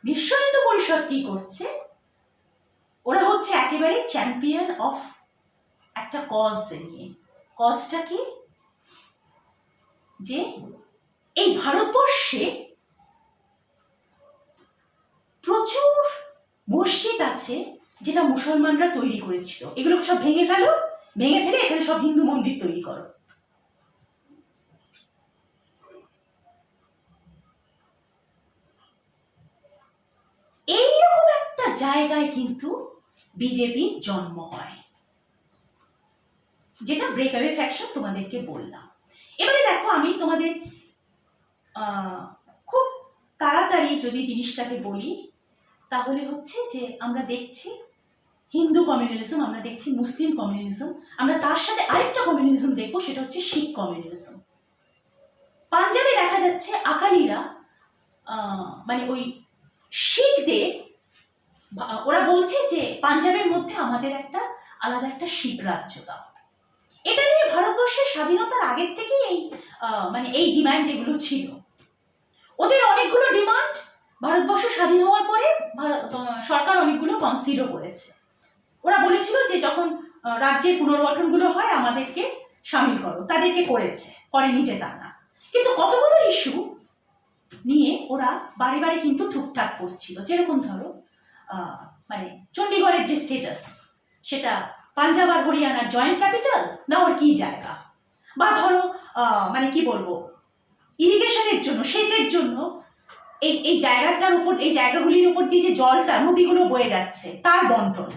বিশ্ব হিন্দু পরিষদ কি করছে? ওরা হচ্ছে একেবারে চ্যাম্পিয়ন অফ একটা কজ নিয়ে। কজটা কি? যে এই ভারতবর্ষে প্রচুর মসজিদ আছে যেটা মুসলমানরা তৈরি করেছিল, এগুলোকে সব ভেঙে ফেলো, ভেঙে ফেলে এখানে সব হিন্দু মন্দির তৈরি করো। এইরকম একটা জায়গায় কিন্তু বিজেপির জন্ম হয়, যেটা ব্রেকঅ্যাওয়ে ফ্যাকশন তোমাদেরকে বললাম। এবারে দেখো, আমি তোমাদের খুব তাড়াতাড়ি যদি জিনিসটাকে বলি, তাহলে হচ্ছে যে আমরা দেখছি হিন্দু কমিউনালিজম, আমরা দেখছি মুসলিম কমিউনালিজম, আমরা তার সাথে আরেকটা কমিউনালিজম দেখবো, সেটা হচ্ছে শিখ কমিউনালিজম। পাঞ্জাবে দেখা যাচ্ছে আকালিরা মানে ওই শিখদের, ওরা বলছে যে পাঞ্জাবের মধ্যে আমাদের একটা আলাদা একটা শিখ রাজ্য দাও। এটা নিয়ে ভারতবর্ষের স্বাধীনতার আগের থেকেই এই মানে এই ডিমান্ড এগুলো ছিল। ওদের অনেকগুলো ডিমান্ড ভারতবর্ষ স্বাধীন হওয়ার পরে সরকার অনেকগুলো কনসিডার করেছে। ওরা বলেছিল যে যখন রাজ্যের পুনর্গঠনগুলো হয় আমাদেরকে সামিল করো, তাদেরকে করেছে, করেনি যে তা না, কিন্তু কতগুলো ইস্যু নিয়ে ওরা বারে বারে কিন্তু টুকটাক করছিল। যেরকম ধরো মানে চণ্ডীগড়ের যে স্টেটাস, সেটা পাঞ্জাব আর হরিয়ানার জয়েন্ট ক্যাপিটাল না ওর কি জায়গা, বা ধরো মানে কি বলবো ইরিগেশনের জন্য, সেচের জন্য এই এই জায়গাটার উপর, এই জায়গাগুলির উপর দিয়ে যে জলটা, নদীগুলো বয়ে যাচ্ছে, তার বন্টন।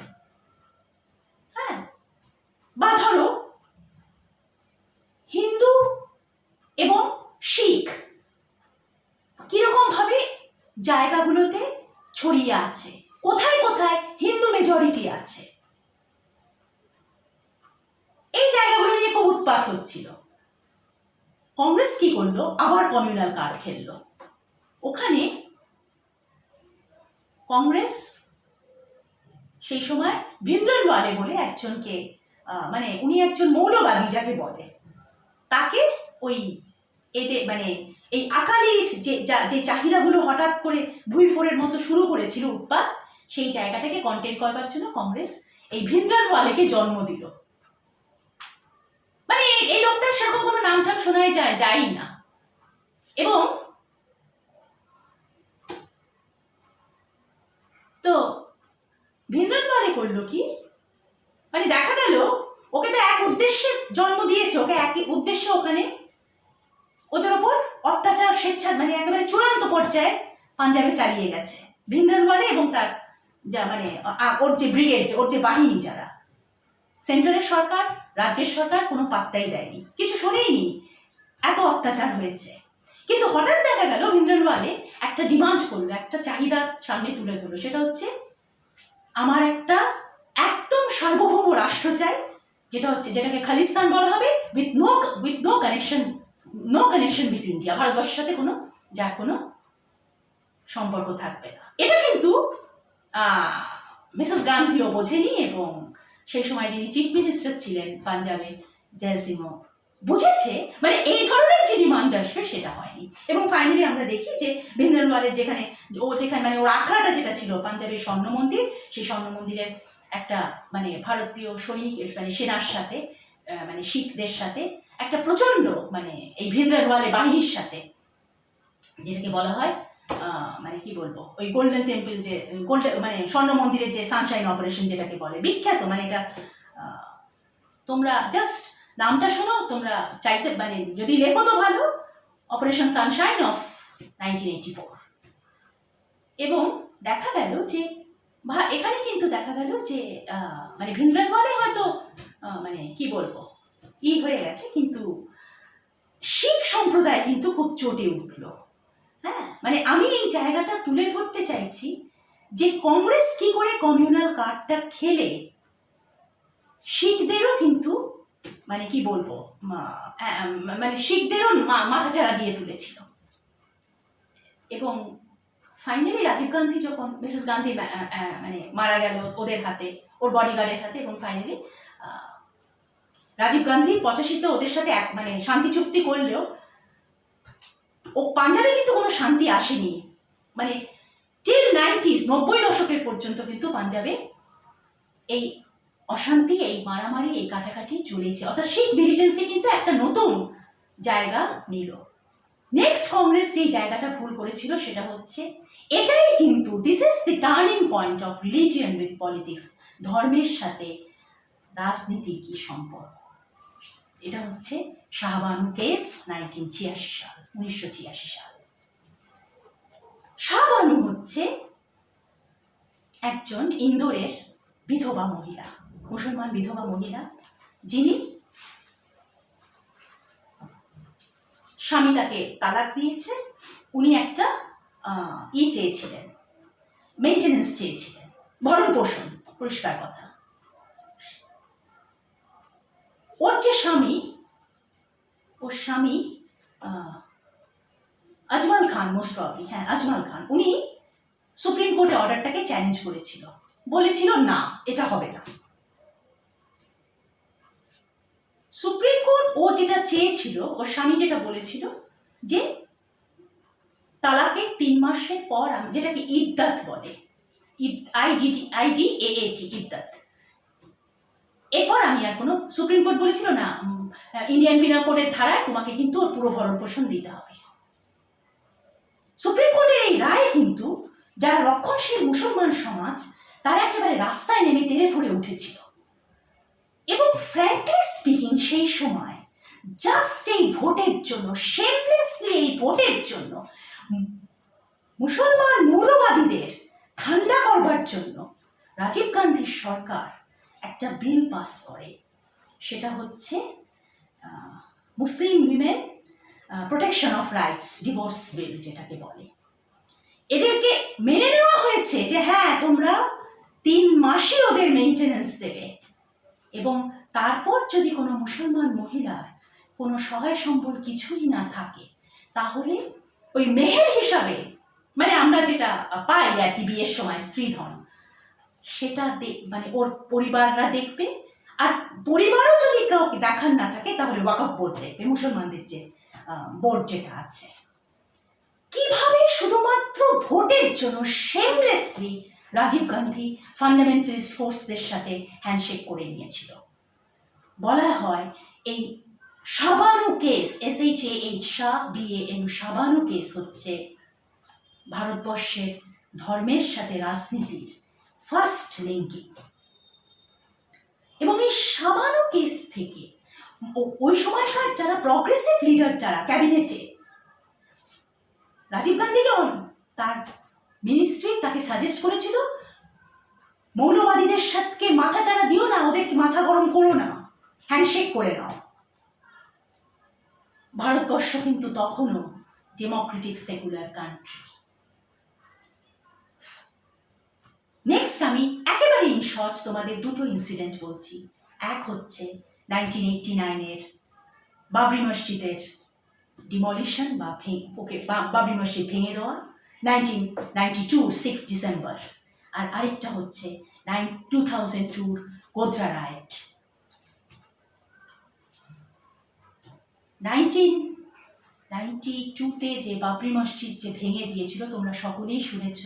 হ্যাঁ, বা ধরো হিন্দু এবং শিখ কিরকম ভাবে জায়গাগুলোতে ছড়িয়ে আছে, কোথায় কোথায় হিন্দু মেজরিটি আছে, এই জায়গাগুলো নিয়ে খুব উৎপাত হচ্ছিল। কংগ্রেস কি করলো, আবার কমিউনাল কার্ড খেললো। ওখানে কংগ্রেস সেই সময় ভিন্দ্রনওয়ালে বলে একজনকে, মানে উনি একজন মৌলবাদী যাকে বলে, তাকে ওই এদের মানে এই আকালির যে চাহিদাগুলো হঠাৎ করে ভুইফোড়ের মতো শুরু করেছিল উৎপাত, সেই জায়গাটাকে কন্টেন করবার জন্য কংগ্রেস এই ভিন্দ্রনওয়ালেকে জন্ম দিল। মানে এই লোকটার সেরকম কোনো নাম টাম শোনাই যায় না। এবং তো ভিন্দ্রনওয়ালে করলো কি, মানে দেখা গেল ওকে তো এক উদ্দেশ্যে জন্ম দিয়েছে, ওকে একই উদ্দেশ্যে ওখানে ওদের ওপর অত্যাচার স্বেচ্ছা মানে একেবারে চূড়ান্ত পর্যায়ে পাঞ্জাবে চালিয়ে গেছে ভিন্দ্রনওয়ালে এবং তার যা মানে ওর যে ব্রিগেড, ওর যে বাহিনী, যারা সেন্ট্রালের সরকার, রাজ্যের সরকার কোনো পাত্তাই দেয়নি, কিছু শোনেইনি, এত অত্যাচার হয়েছে। কিন্তু হঠাৎ দেখা গেল ভিন্দ্রনওয়ালে একটা ডিমান্ড করলো, একটা চাহিদা সামনে তুলে ধরলো, সেটা হচ্ছে আমার একটা একদম সার্বভৌম রাষ্ট্র চাই, যেটা হচ্ছে যেটাকে খালিস্তান বলা হবে, with no connection with India, ভারতবর্ষের সাথে কোনো যার কোনো সম্পর্ক থাকবে না। এটা কিন্তু মিসেস গান্ধীও বোঝেনি, এবং সেই সময় যিনি চিফ মিনিস্টার ছিলেন পাঞ্জাবে, জয়সিংহ, বুঝেছে মানে এই ধরনের যে ডিমান্ড আসবে সেটা হয়নি। এবং ফাইনালি আমরা দেখি যে ভিন্দ্রনওয়ালের যেখানে মানে ওর আখড়াটা যেটা ছিল পাঞ্জাবের স্বর্ণ মন্দির, সেই স্বর্ণ মন্দিরের একটা মানে ভারতীয় সৈনিক মানে সেনার সাথে মানে শিখদের সাথে একটা প্রচন্ড মানে এই ভিন্দ্রনওয়ালে বাহিনীর সাথে, যেটাকে বলা হয় মানে কি বলবো, ওই গোল্ডেন টেম্পল, যে গোল্ডেন মানে স্বর্ণ মন্দিরের যে সানশাইন অপারেশন যেটাকে বলে, বিখ্যাত, মানে এটা তোমরা জাস্ট নামটা শোনো, তোমরা চাইতে মানে যদি লেখো তো ভালো, অপারেশন সানশাইন অফ 1984। এবং দেখা গেল যে এখানে কিন্তু দেখা গেল যে মানে ভিন্দ্রনওয়ালে হয়তো মানে কি বলবো কি হয়ে গেছে, কিন্তু শিখ সম্প্রদায় কিন্তু খুব চটে উঠল। হ্যাঁ, মানে আমি এই জায়গাটা তুলে ধরতে চাইছি যে কংগ্রেস কি করে কমিউনাল কার্ডটা খেলে শিখদেরও কিন্তু মানে কি বলবো মানে শিখদেরও মাথাচাড়া দিয়ে তুলেছিল। এবং ফাইনালি রাজীব গান্ধী যখন, মিসেস গান্ধী মানে মারা গেল ওদের হাতে, ওর বডিগার্ডের হাতে, এবং ফাইনালি রাজীব গান্ধী 85-তে ওদের সাথে মানে শান্তি চুক্তি করলেও ও পাঞ্জাবে কিন্তু কোনো শান্তি আসেনি, মানে টিল 90s 90 দশকের পর্যন্ত কিন্তু পাঞ্জাবে এই অশান্তি, এই মারামারি, এই কাটাকাটি চলেছে। অর্থাৎ শিখ মিলিটেন্সি কিন্তু একটা নতুন জায়গা নিল। নেক্সট কংগ্রেস যে জায়গাটা ভুল করেছিল সেটা হচ্ছে এটাই কিন্তু, this is the turning point of religion with politics, ধর্মের সাথে রাজনীতির কি সম্পর্ক। এটা হচ্ছে শাহবানু কেস 1986 সাল। শাহবানু হচ্ছে একজন ইন্দোরের বিধবা মহিলা, মুসলমান বিধবা মহিলা, যিনি স্বামী তাকে তালাক দিয়েছে। উনি একটা চেয়েছিলেন, মেনটেনেন্স চেয়েছিলেন, ভরণ পোষণ, পরিষ্কার কথা। ওর যে স্বামী, ওর স্বামী আজমাল খান, মোস্ট প্রবলি, হ্যাঁ আজমাল খান, উনি সুপ্রিম কোর্টে অর্ডারটাকে চ্যালেঞ্জ করেছিল, বলেছিল না এটা হবে না। সুপ্রিম কোর্ট ও যেটা চেয়েছিল, ওর স্বামী যেটা বলেছিল যে তালাকের 3 মাসের পর, যেটাকে ইদ্দাত বলে, IDAAT, ইদ্দাত, এরপর আমি আর কোনো, সুপ্রিম কোর্ট বলেছিল না, ইন্ডিয়ান পিনাল কোডের ধারায় তোমাকে কিন্তু ওর পুরো ভরণ পোষণ দিতে হবে। সুপ্রিম কোর্টের এই রায় কিন্তু যারা রক্ষণশীল মুসলমান সমাজ, তারা একেবারে রাস্তায় নেমে তেড়ে ফুঁড়ে উঠেছিল। এবং ফ্র্যাঙ্কলি স্পিকিং সেই সময় জাস্ট এই ভোটের জন্য, শেমলেসলি এই ভোটের জন্য মুসলমান মৌলবাদীদের ঠান্ডা করবার জন্য রাজীব গান্ধীর সরকার একটা বিল পাস করে, সেটা হচ্ছে Muslim women protection of rights divorce bill যেটাকে বলে। এদেরকে মেনে নেওয়া হয়েছে যে হ্যাঁ তোমরা 3 মাসই ওদের মেনটেনেন্স দেবে, এবং তারপর যদি কোনো মুসলমান মহিলার কোনো সহায় সম্বল কিছুই না থাকে তাহলে ওই মেহের হিসাবে, মানে আমরা যেটা পাই আর কি বিয়ের সময় স্ত্রীধন, সেটা মানে ওর পরিবাররা দেখবে, আর পরিবারও যদি কেউ দেখার না থাকে তাহলে ওয়াকফ বোর্ড দেখবে, মুসলমানদের যে বোর্ড যেটা আছে। কিভাবে শুধুমাত্র ভোটের জন্য শেমলেসলি রাজীব গান্ধী ফান্ডামেন্টালিস্ট ফোর্সদের সাথে হ্যান্ডশেক করে নিয়েছিল। বলা হয় এই Shah Bano case, SHAH Shah BANU Shah Bano case হচ্ছে ভারতবর্ষের ধর্মের সাথে রাজনীতির ফার্স্ট লিঙ্কিং। এবং এই শাবানু কেস থেকে ওই সময়কার যারা প্রগ্রেসিভ লিডার যারা ক্যাবিনেটে, রাজীব গান্ধীকে তার মিনিস্ট্রি তাকে সাজেস্ট করেছিল মৌলবাদীদের সাথে মাথা চাড়া দিও না, ওদেরকে মাথা গরম করো না, হ্যান্ডশেক করে নাও। ভারতবর্ষ কিন্তু তখনও ডেমোক্রেটিক সেকুলার কান্ট্রি। নেক্সট আমি একেবারে ইন শর্ট তোমাদের দুটো ইনসিডেন্ট বলছি। এক হচ্ছে 1989-এর বাবরি মসজিদের ডিমলিশন বা বাবরি মসজিদ ভেঙে দেওয়া, 1992 6 ডিসেম্বর। আর আরেকটা হচ্ছে 2002 গোধরা রায়েট। 1992-তে যে বাবরি মসজিদ যে ভেঙে দিয়েছিল তোমরা সকলেই শুনেছ।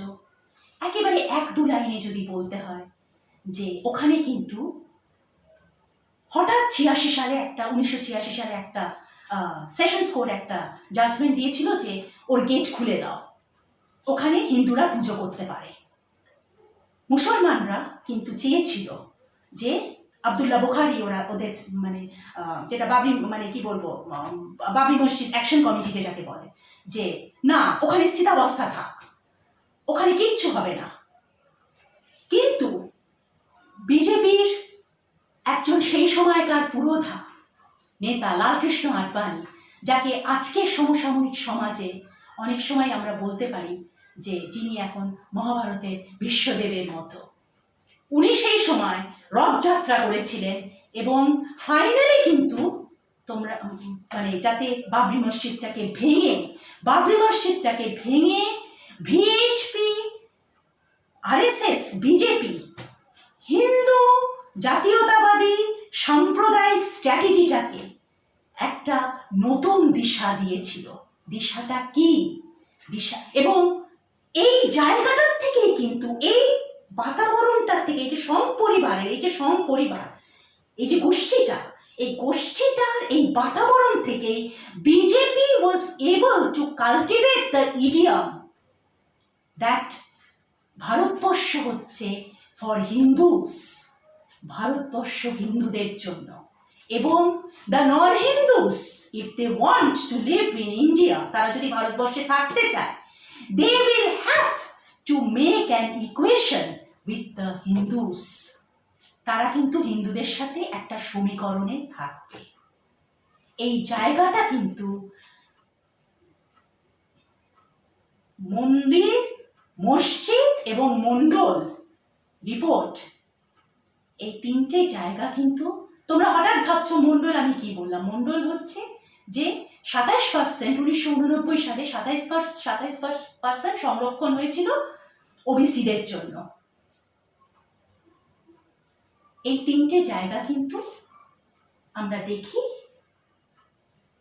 একেবারে 1-2 লাইনে যদি বলতে হয় যে ওখানে কিন্তু হঠাৎ 1986 সালে একটা সেশনস কোর্ট একটা জাজমেন্ট দিয়েছিল যে ওর গেট খুলে দাও, ওখানে হিন্দুরা পুজো করতে পারে। মুসলমানরা কিন্তু চেয়েছিল যে আবদুল্লাহ বুখারি ওদের মানে যেটা বাবরি মানে কি বলবো বাবরি মসজিদ অ্যাকশন কমিটি যেটাকে বলে, যে না ওখানে স্থিতাবস্থা থাক, ওখানে কিচ্ছু হবে না। কিন্তু বিজেপির একজন সেই সময়কার পুরোধা নেতা লালকৃষ্ণ আডবাণী, যাকে আজকের সমসাময়িক সমাজে অনেক সময় আমরা বলতে পারি যে যিনি এখন মহাভারতের বিশ্বদেবের মতো, উনি সেই সময় রথযাত্রা করেছিলেন এবং ফাইনালি কিন্তু তোমরা মানে যাতে বাবরি মসজিদটাকে ভেঙে ভিএইচপি RSS বিজেপি হিন্দু জাতীয়তাবাদী সাম্প্রদায়িক স্ট্র্যাটেজিটাকে একটা নতুন দিশা দিয়েছিল। দিশাটা কি এবং এই জায়গাটার থেকেই কিন্তু এই বাতাবরণটার থেকে এই যে সংপরিবার এই যে গোষ্ঠীটার এই বাতাবরণ থেকেই BJP was able to cultivate the idiom that Bharatvarsha হচ্ছে ফর হিন্দুস, ভারতবর্ষ হিন্দুদের জন্য, এবং the non Hindus if they want to live in India, তারা যদি ভারতবর্ষে থাকতে চায়, they will have to make an equation with the Hindus. তারা কিন্তু হিন্দুদের সাথে একটা সমীকরণে থাকবে। এই জায়গাটা কিন্তু মন্দির, মসজিদ এবং মণ্ডল রিপোর্ট, এই 3টে জায়গা কিন্তু তোমরা হঠাৎ ভাবছো মণ্ডল আমি কি বললাম। মণ্ডল হচ্ছে যে 27% 1989 সালে 27% সংরক্ষণ হয়েছিল ওবিসিদের জন্য। এই 3টে জায়গা কিন্তু আমরা দেখি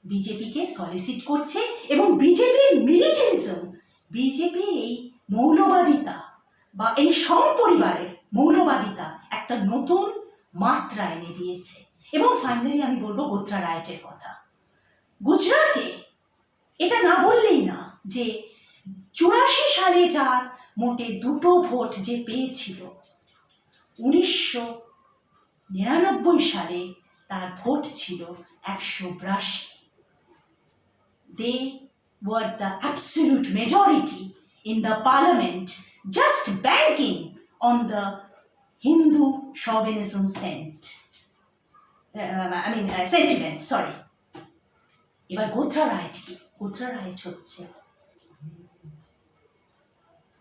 বিজেপিকে সলিসিট করছে, এবং বিজেপির মিলিটারিজম, বিজেপির এই মৌলবাদিতা বা এই সমপরিবারের মৌলবাদিতা একটা নতুন মাত্রা এনে দিয়েছে। এবং ফাইনালি আমি বলবো গোধরা রায়েটের কথা। গুজরাটে এটা না বললেই না যে 84 সালে যার মোটে 2টো ভোট যে পেয়েছিল, 1999 সালে তার ভোট ছিল 182। They were the absolute majority in the parliament just banking on the Hindu chauvinism sentiment, sorry. এবার গোত্রা রাইট কি? গোত্রা রাইট হচ্ছে,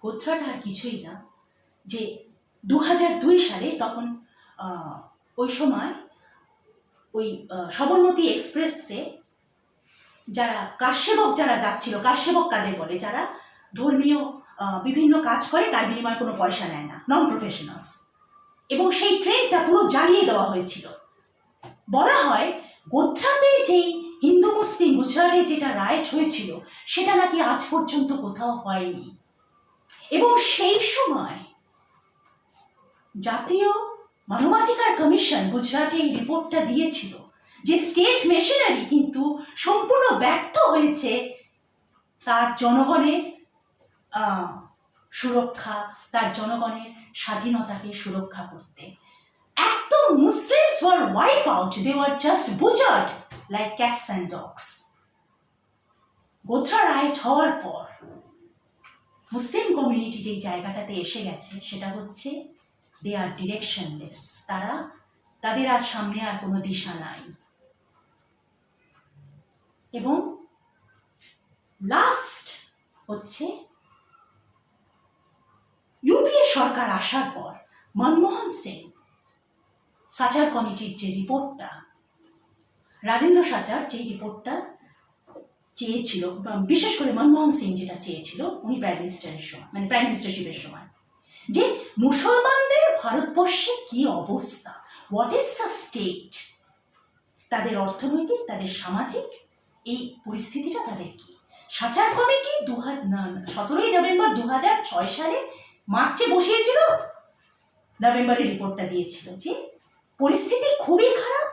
গোত্রাটা আর কিছুই না, যে 2002 সালে তখন ওই সময় ওই সবরমতী এক্সপ্রেসে যারা কারসেবক যারা যাচ্ছিল, কারসেবক কাদের বলে? যারা ধর্মীয় বিভিন্ন কাজ করে, তার বিনিময়ে কোনো পয়সা নেয় না, নন প্রফেশনালস, এবং সেই ট্রেনটা পুরো জ্বালিয়ে দেওয়া হয়েছিল। বলা হয় গোধ্রাতে যেই হিন্দু মুসলিম গুজরাটে যেটা রাইট হয়েছিল সেটা নাকি আজ পর্যন্ত কোথাও হয়নি। এবং সেই সময় জাতীয় মানবাধিকার কমিশন গুজরাটে এই রিপোর্টটা দিয়েছিল যে স্টেট মেশিনারি কিন্তু সম্পূর্ণ ব্যর্থ হয়েছে তার জনগণের সুরক্ষা, তার জনগণের স্বাধীনতাকে সুরক্ষা করতে। একদম Muslims were wiped out, they were just butchered like cats and dogs. Godhra riot হওয়ার পর মুসলিম কমিউনিটি যেই জায়গাটাতে এসে গেছে সেটা হচ্ছে দে আর ডিরেকশনলেস, তাদের আর সামনে আর কোনো দিশা নাই। এবং লাস্ট হচ্ছে ইউপিএ সরকার আসার পর মনমোহন সিং সাচার কমিটির যে রিপোর্টটা, রাজেন্দ্র সাচার যে রিপোর্টটা চেয়েছিল, বিশেষ করে মনমোহন সিং যেটা চেয়েছিল উনি প্রাইম মিনিস্টারের সময়, মানে প্রাইম মিনিস্টারশিপের সময়, যে মুসলমানদের ভারতবর্ষে কি অবস্থা, হোয়াট ইজ দ্য স্টেট, তাদের অর্থনৈতিক, তাদের সামাজিক এই পরিস্থিতিটা তাদের কি। সাচার কমিটি 17ই নভেম্বর 2006 সালে মার্চে বসিয়েছিল, নভেম্বরে রিপোর্টটা দিয়েছিল যে পরিস্থিতি খুবই খারাপ।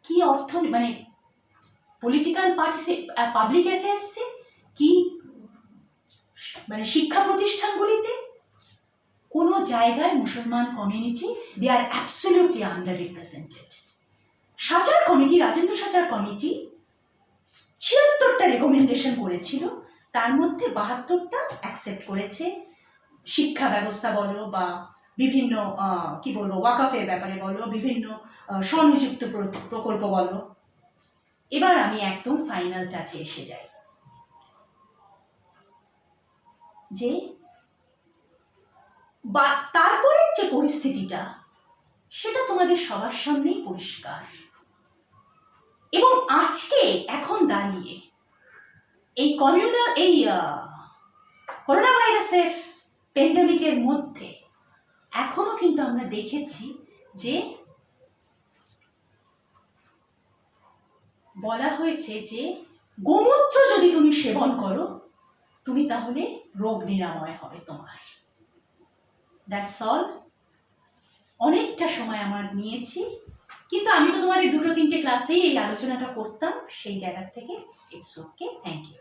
কি অর্থ, মানে পলিটিক্যাল পাবলিক অ্যাফেয়ার্সে, কি মানে শিক্ষা প্রতিষ্ঠানগুলিতে কোনো জায়গায় মুসলমান community they are absolutely under represented. Sachar committee, Rajendra Sachar committee 76টা রেকমেন্ডেশন করেছিল, তার মধ্যে 72টা অ্যাকসেপ্ট করেছে। শিক্ষা ব্যবস্থা বলো বা বিভিন্ন কি বলবো ওয়াকাফের ব্যাপারে বলো, বিভিন্ন স্বনিযুক্ত প্রকল্প বলো। এবার আমি একদম ফাইনাল টাচে এসে যাই, যে বা তারপরের যে পরিস্থিতিটা সেটা তোমাদের সবার সামনেই পরিষ্কার। এবং আজকে এখন দাঁড়িয়ে এই করোনা ভাইরাসের প্যান্ডেমিকের মধ্যে এখনো কিন্তু আমরা দেখেছি যে বলা হয়েছে যে গোমূত্র যদি তুমি সেবন করো তুমি তাহলে রোগ নিরাময় হবে তোমার। That's all. অনেকটা সময় আমার নিয়েছি, কিন্তু আমি তো তোমাদের 2-3টে ক্লাসেই এই আলোচনাটা করতাম, সেই জায়গা থেকে ইটস ওকে, থ্যাংক ইউ।